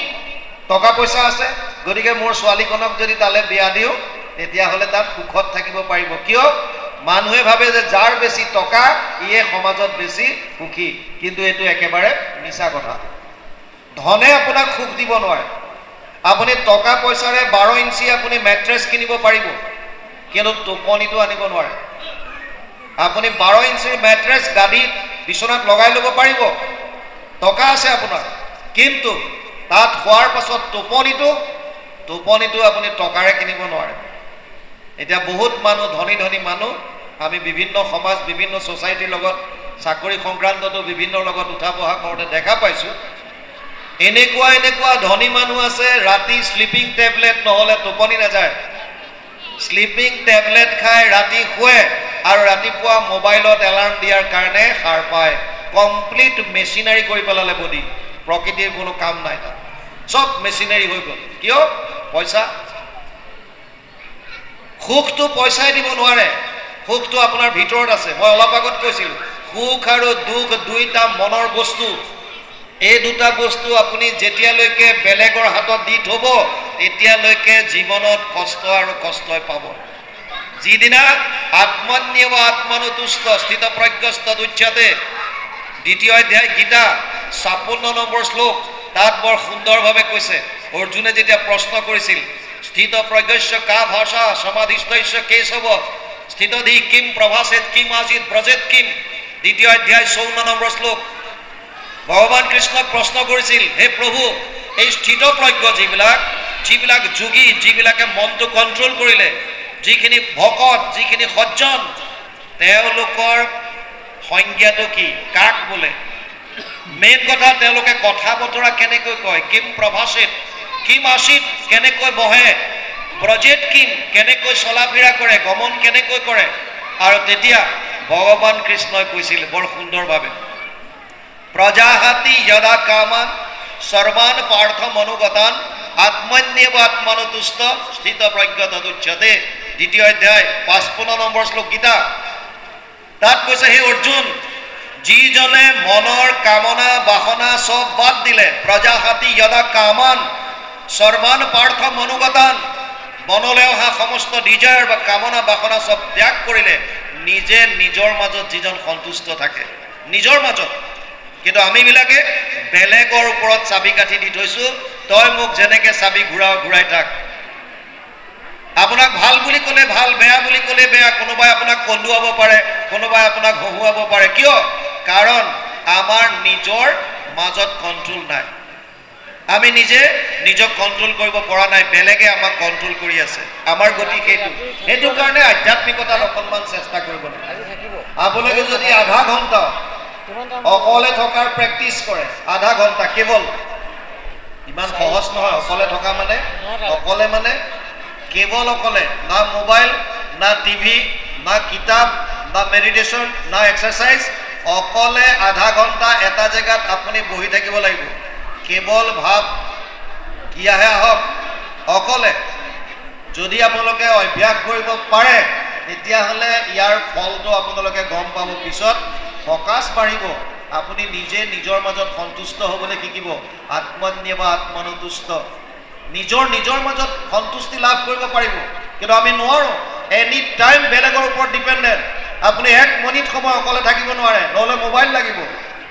টকা পইচা আছে, গতিকে মোৰ ছোৱালীখনক যদি তালৈ বিয়া দিওঁ তেতিয়াহ'লে তাত সুখত থাকিব পাৰিব। কিয়? মানুহে ভাবে যে যাৰ বেছি টকা ইয়ে সমাজত বেছি সুখী, কিন্তু এইটো একেবাৰে মিছা কথা। ধনে আপোনাক সুখ দিব নোৱাৰে। আপুনি টকা পইচাৰে 12 ইঞ্চি আপুনি মেট্ৰেছ কিনিব পাৰিব, কিন্তু টোপনিটো আনিব নোৱাৰে। আপুনি 12 ইঞ্চিৰ মেট্ৰেছ গাদীত বিচনাত লগাই ল'ব পাৰিব, টকা আছে আপোনাৰ, কিন্তু তাত খোৱাৰ পাছত টোপনিটো আপুনি টকাৰে কিনিব নোৱাৰে। এতিয়া বহুত মানুহ, ধনী ধনী মানুহ, আমি বিভিন্ন সমাজ, বিভিন্ন ছ'চাইটিৰ লগত চাকৰি সংক্ৰান্ততো বিভিন্ন লগত উঠা বহা কৰোঁতে দেখা পাইছোঁ। এনেকুৱা ধনী মানুহ আছে, ৰাতি শ্লিপিং টেবলেট নহ'লে টোপনি নাযায়, শ্লিপিং টেবলেট খাই ৰাতি শুৱে আৰু ৰাতিপুৱা মোবাইলত এলাৰ্ম দিয়াৰ কাৰণে সাৰ পায়। কমপ্লিট মেচিনাৰী কৰি পেলালে বডি, প্ৰকৃতিৰ কোনো কাম নাই তাত, চব মেচিনাৰী হৈ গ'ল। কিয়? পইচা। সুখটো পইচাই দিব নোৱাৰে, সুখটো আপোনাৰ ভিতৰত আছে। মই অলপ আগত কৈছিলোঁ সুখ আৰু দুখ দুইটা মনৰ বস্তু। এই দুটা বস্তু আপুনি যেতিয়ালৈকে বেলেগৰ হাতত দি থ'ব তেতিয়ালৈকে জীৱনত কষ্ট আৰু কষ্টই পাব। যিদিনা আত্মন্যেব আত্মনুতুষ্ট স্থিত প্ৰজ্ঞস্ত উচ্যতে, 2য় অধ্যায় গীতা 56 নম্বৰ শ্লোক, তাত বৰ সুন্দৰভাৱে কৈছে। অৰ্জুনে যেতিয়া প্ৰশ্ন কৰিছিল স্থিত প্ৰজ্ঞস্য কা ভাষা সমাধিস্থস্য কেশৱ স্থিতধি কিম প্ৰভাসেত কিম আজিত ব্ৰজেত কিম, 2য় অধ্যায় 54 নম্বৰ শ্লোক। ভগৱান কৃষ্ণক প্ৰশ্ন কৰিছিল, হে প্ৰভু, এই স্থিত প্ৰজ্ঞ যিবিলাক যোগী, যিবিলাকে মনটো কণ্ট্ৰল কৰিলে, যিখিনি ভকত, যিখিনি সজ্জন, তেওঁলোকৰ সংজ্ঞাটো কি, কাক বোলে? মেইন কথা, তেওঁলোকে কথা বতৰা কেনেকৈ কয়, কিম প্ৰভাসিত, কিম আচিত, কেনেকৈ বহে, ব্ৰজেত কিম, কেনেকৈ চলা ফিৰা কৰে, গমন কেনেকৈ কৰে। আৰু তেতিয়া ভগৱান কৃষ্ণই কৈছিল বৰ সুন্দৰভাৱে, প্ৰজাহাতি যদা কামান সৰ্বান পাৰ্থ মনুগতান আত্মন্যেব আত্মনুতুষ্ট স্থিত প্ৰজ্ঞ তদুচ্যতে, 2য় অধ্যায় 55 নম্বৰ শ্লোক গীতা। তাত কৈছে, হে অৰ্জুন, যিজনে মনৰ কামনা বাসনা সব বাদ দিলে, প্ৰজাহাতি যদা কামান সৰ্বান পাৰ্থ মনুগতান, মনলৈ অহা সমস্ত ডিজায়াৰ বা কামনা বাসনা সব ত্যাগ কৰিলে, নিজে নিজৰ মাজত যিজন সন্তুষ্ট থাকে, নিজৰ মাজত। কিন্তু আমিবিলাকে বেলেগৰ ওপৰত চাবি কাঠি দি থৈছোঁ, তই মোক যেনেকৈ চাবি ঘূৰাই থাক। আপোনাক ভাল বুলি ক'লে ভাল, বেয়া বুলি ক'লে বেয়া, কোনোবাই আপোনাক কন্দুৱাব পাৰে, কোনোবাই আপোনাক হহুৱাব পাৰে। কিয়? কাৰণ আমাৰ নিজৰ মাজত কণ্ট্ৰল নাই, আমি নিজে নিজক কণ্ট্ৰল কৰিব পৰা নাই, বেলেগে আমাক কণ্ট্ৰল কৰি আছে। আমাৰ গতি সেইটো কাৰণে আধ্যাত্মিকতাত অকণমান চেষ্টা কৰিব লাগে। আপোনালোকে যদি আধা ঘণ্টা অকলে থকাৰ প্ৰেক্টিচ কৰে আধা ঘণ্টা কেৱল ইমান সহজ নহয় অকলে থকা মানে অকলে মানে কেৱল অকলে না মোবাইল না টিভি না কিতাপ না মেডিটেশ্যন না এক্সাৰচাইজ অকলে আধা ঘণ্টা এটা জেগাত আপুনি বহি থাকিব লাগিব কেৱল ভাৱ কি আহে আহক অকলে যদি আপোনালোকে অভ্যাস কৰিব পাৰে তেতিয়াহ'লে ইয়াৰ ফলটো আপোনালোকে গম পাব পিছত ফকাছ বাঢ়িব আপুনি নিজে নিজৰ মাজত সন্তুষ্ট হ'বলৈ শিকিব আত্মনিৰ্ভৰ আত্মসন্তুষ্ট নিজৰ মাজত সন্তুষ্টি লাভ কৰিব পাৰিব কিন্তু আমি নোৱাৰোঁ এনি টাইম বেলেগৰ ওপৰত ডিপেণ্ডেণ্ট আপুনি 1 মিনিট সময় অকলে থাকিব নোৱাৰে নহ'লে মোবাইল লাগিব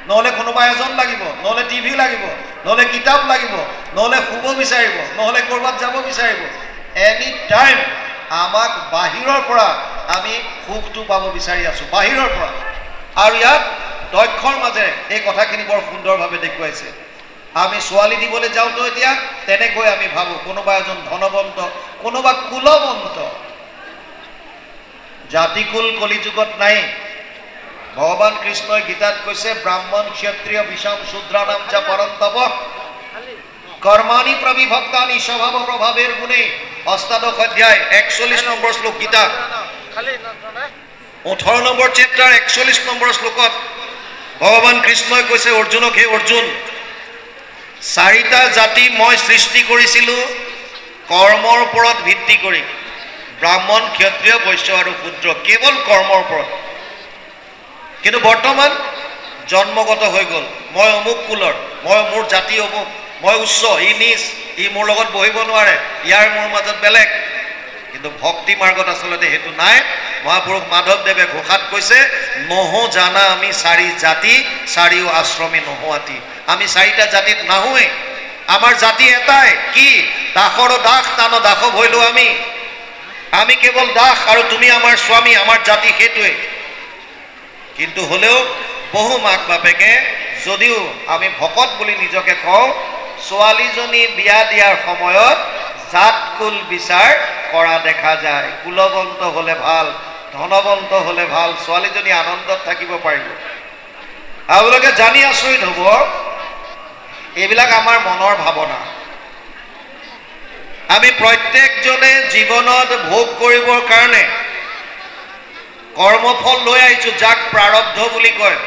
নহ'লে কোনোবা এজন লাগিব নহ'লে টিভি লাগিব নহ'লে কিতাপ লাগিব নহ'লে শুব বিচাৰিব নহ'লে ক'ৰবাত যাব বিচাৰিব এনি টাইম আমাক বাহিৰৰ পৰা আমি সুখটো পাব বিচাৰি আছোঁ বাহিৰৰ পৰা আৰু ইয়াত দক্ষৰ মাজেৰে এই কথাখিনি বৰ সুন্দৰভাৱে দেখুৱাইছে আমি ছোৱালী দিবলৈ যাওঁতো এতিয়া তেনেকৈ আমি ভাবোঁ কোনোবা এজন ধনৱন্ত কোনোবা কুলৱন্ত জাতিকুল কলিযুগত নাই ভগৱান কৃষ্ণই গীতাত কৈছে ব্ৰাহ্মণ ক্ষত্ৰিয় বিষম শূদ্ৰানাম চ পৰন্তপ কৰ্মাণি প্ৰবিভক্তানি স্বভাৱ প্ৰভাৱেৰ গুণে অষ্টাদশ অধ্যায় 41 নম্বৰ শ্লোক গীতা 18 নম্বৰ চেপ্টাৰ 41 নম্বৰ শ্লোকত ভগৱান কৃষ্ণই কৈছে অৰ্জুনক হে অৰ্জুন 4টা জাতি মই সৃষ্টি কৰিছিলোঁ কৰ্মৰ ওপৰত ভিত্তি কৰি ব্ৰাহ্মণ ক্ষত্ৰিয় বৈশ্য আৰু শূদ্ৰ কেৱল কৰ্মৰ ওপৰত কিন্তু বৰ্তমান জন্মগত হৈ গ'ল মই অমুক কুলৰ মই মোৰ জাতি অমুক মই উচ্চ ই নিচ ই মোৰ লগত বহিব নোৱাৰে ইয়াৰ মোৰ মাজত বেলেগ কিন্তু ভক্তি মাৰ্গত আচলতে হেতু নাই মহাপুৰুষ মাধৱদেৱে ঘোষাত কৈছে নহো জানা আমি 4 জাতি 4 আশ্ৰমী নহোৱাতি আমি 4টা জাতিত নাহোৱে আমাৰ জাতি এটাই কি দাসৰ দাস তান দাসৱ হৈলো আমি কেৱল দাস আৰু তুমি আমাৰ স্বামী আমাৰ জাতি হেতুৱে কিন্তু হলেও বহু মাক বাপেকে যদিও আমি ভকত বুলি নিজকে কওঁ ছোৱালীজনী বিয়া দিয়াৰ সময়ত জাতকুল বিচাৰ কৰা দেখা যায় কুলৱন্ত হলে ভাল ধনৱন্ত হলে ভাল ছোৱালীজনী আনন্দত থাকিব পাৰিব আপোনালোকে জানি আচৰিত হ'ব এইবিলাক আমাৰ মনৰ ভাৱনা আমি প্ৰত্যেকজনে জীৱনত ভোগ কৰিবৰ কাৰণে কৰ্মফল লৈ আহিছোঁ যাক প্ৰাৰব্ধ বুলি কয়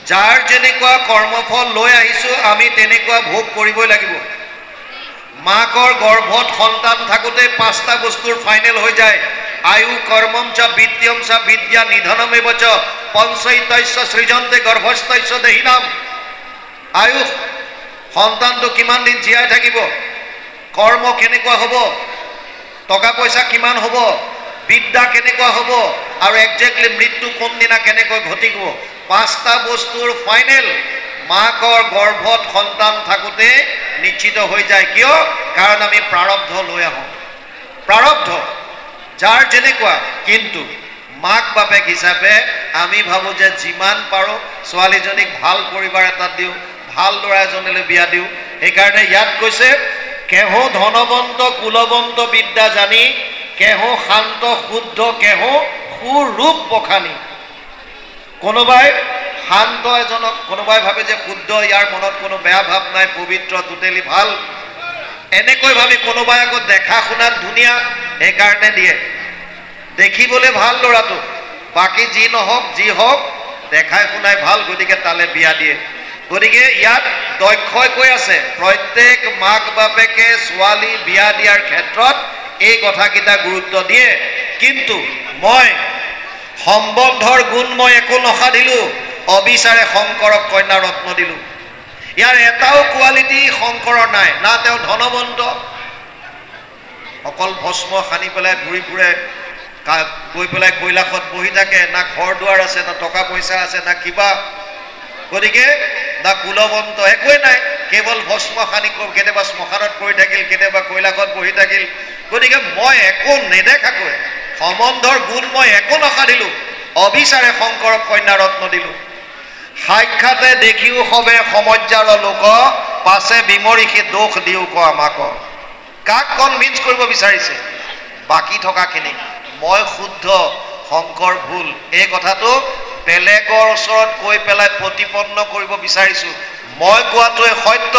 যাৰ যেনেকুৱা কৰ্মফল লৈ আহিছোঁ আমি তেনেকুৱা ভোগ কৰিবই লাগিব মাকৰ গৰ্ভত সন্তান থাকোঁতে 5টা বস্তুৰ ফাইনেল হৈ যায় আয়ু কৰ্মম চ বিদ্যম চ বিদ্যা নিধনমেব চ পঞ্চৈতস্য সৃজন্তে গৰ্ভস্থস্য দেহিনাম আয়ু সন্তানটো কিমান দিন জীয়াই থাকিব কৰ্ম কেনেকুৱা হ'ব টকা পইচা কিমান হ'ব বিদ্যা কেনেকুৱা হ'ব আৰু একজেক্টলি মৃত্যু কোনদিনা কেনেকৈ ঘটিব 5টা বস্তুৰ ফাইনেল মাকৰ গৰ্ভত সন্তান থাকোঁতে নিশ্চিত হৈ যায় কিয় কাৰণ আমি প্ৰাৰব্ধ লৈ আহোঁ প্ৰাৰব্ধ যাৰ যেনেকুৱা কিন্তু মাক বাপেক হিচাপে আমি ভাবোঁ যে যিমান পাৰোঁ ছোৱালীজনীক ভাল পৰিবাৰ এটাত দিওঁ ভাল ল'ৰা এজনলৈ বিয়া দিওঁ সেইকাৰণে ইয়াত কৈছে কেহো ধনৱন্ত কুলৱন্ত বিদ্যা জানি কেহো শান্ত শুদ্ধ কেহো সুৰূপ পখানি কোনোবাই শান্ত এজনক কোনোবাই ভাবে যে শুদ্ধ ইয়াৰ মনত কোনো বেয়া ভাৱ নাই পবিত্ৰ টোটেলি ভাল এনেকৈ ভাবি কোনোবাই আকৌ দেখা শুনাত ধুনীয়া সেইকাৰণে দিয়ে দেখিবলৈ ভাল ল'ৰাটো বাকী যি নহওক যি হওক দেখাই শুনাই ভাল গতিকে তালে বিয়া দিয়ে গতিকে ইয়াত দক্ষই কৈ আছে প্ৰত্যেক মাক বাপেকে ছোৱালী বিয়া দিয়াৰ ক্ষেত্ৰত এই কথাকেইটা গুৰুত্ব দিয়ে কিন্তু মই সম্বন্ধৰ গুণ মই একো নসাধিলোঁ অবিচাৰে শংকৰক কন্যা ৰত্ন দিলোঁ ইয়াৰ এটাও কোৱালিটি শংকৰৰ নাই না তেওঁ ধনৱন্ত অকল ভস্ম সানি পেলাই ঘূৰি ফুৰে গৈ পেলাই কৈলাশত বহি থাকে না ঘৰ দুৱাৰ আছে না টকা পইচা আছে না কিবা গতিকে না কুলৱন্ত একোৱে নাই কেৱল ভস্ম সানি কেতিয়াবা শ্মশানত পৰি থাকিল কেতিয়াবা কৈলাশত বহি থাকিল গতিকে মই একো নেদেখাকৈ সম্বন্ধৰ গুণ মই একো নসাধিলোঁ অবিচাৰে শংকৰক কন্যা ৰত্ন দিলোঁ সাক্ষাতে দেখিও সবে সমজ্জাৰ লোক পাছে বিমৰিষে দোষ দিও ক আমাক কাক কনভিন্স কৰিব বিচাৰিছে বাকী থকাখিনি মই শুদ্ধ শংকৰ ভুল এই কথাটো বেলেগৰ ওচৰত গৈ পেলাই প্ৰতিপন্ন কৰিব বিচাৰিছোঁ মই কোৱাটোৱে সত্য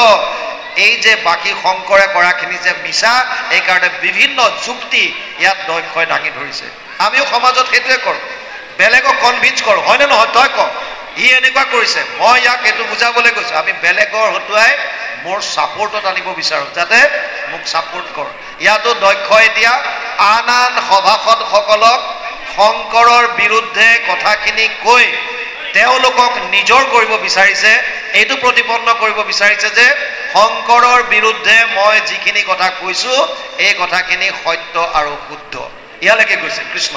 এই যে বাকী শংকৰে কৰাখিনি যে মিছা এইকাৰণে বিভিন্ন যুক্তি ইয়াত দক্ষই দাঙি ধৰিছে আমিও সমাজত সেইটোৱে কৰোঁ বেলেগক কনভিন্স কৰোঁ হয়নে নহয় তই ক ই এনেকুৱা কৰিছে মই ইয়াক এইটো বুজাবলৈ গৈছোঁ আমি বেলেগৰ হতুৱাই মোৰ ছাপোৰ্টত আনিব বিচাৰোঁ যাতে মোক ছাপোৰ্ট কৰ ইয়াতো দক্ষই এতিয়া আন আন সভাসদসকলক শংকৰৰ বিৰুদ্ধে কথাখিনি কৈ তেওঁলোকক নিজৰ কৰিব বিচাৰিছে এইটো প্ৰতিপন্ন কৰিব বিচাৰিছে যে শংকৰৰ বিৰুদ্ধে মই যিখিনি কথা কৈছোঁ এই কথাখিনি সত্য আৰু শুদ্ধ ইয়ালৈকে গৈছে কৃষ্ণ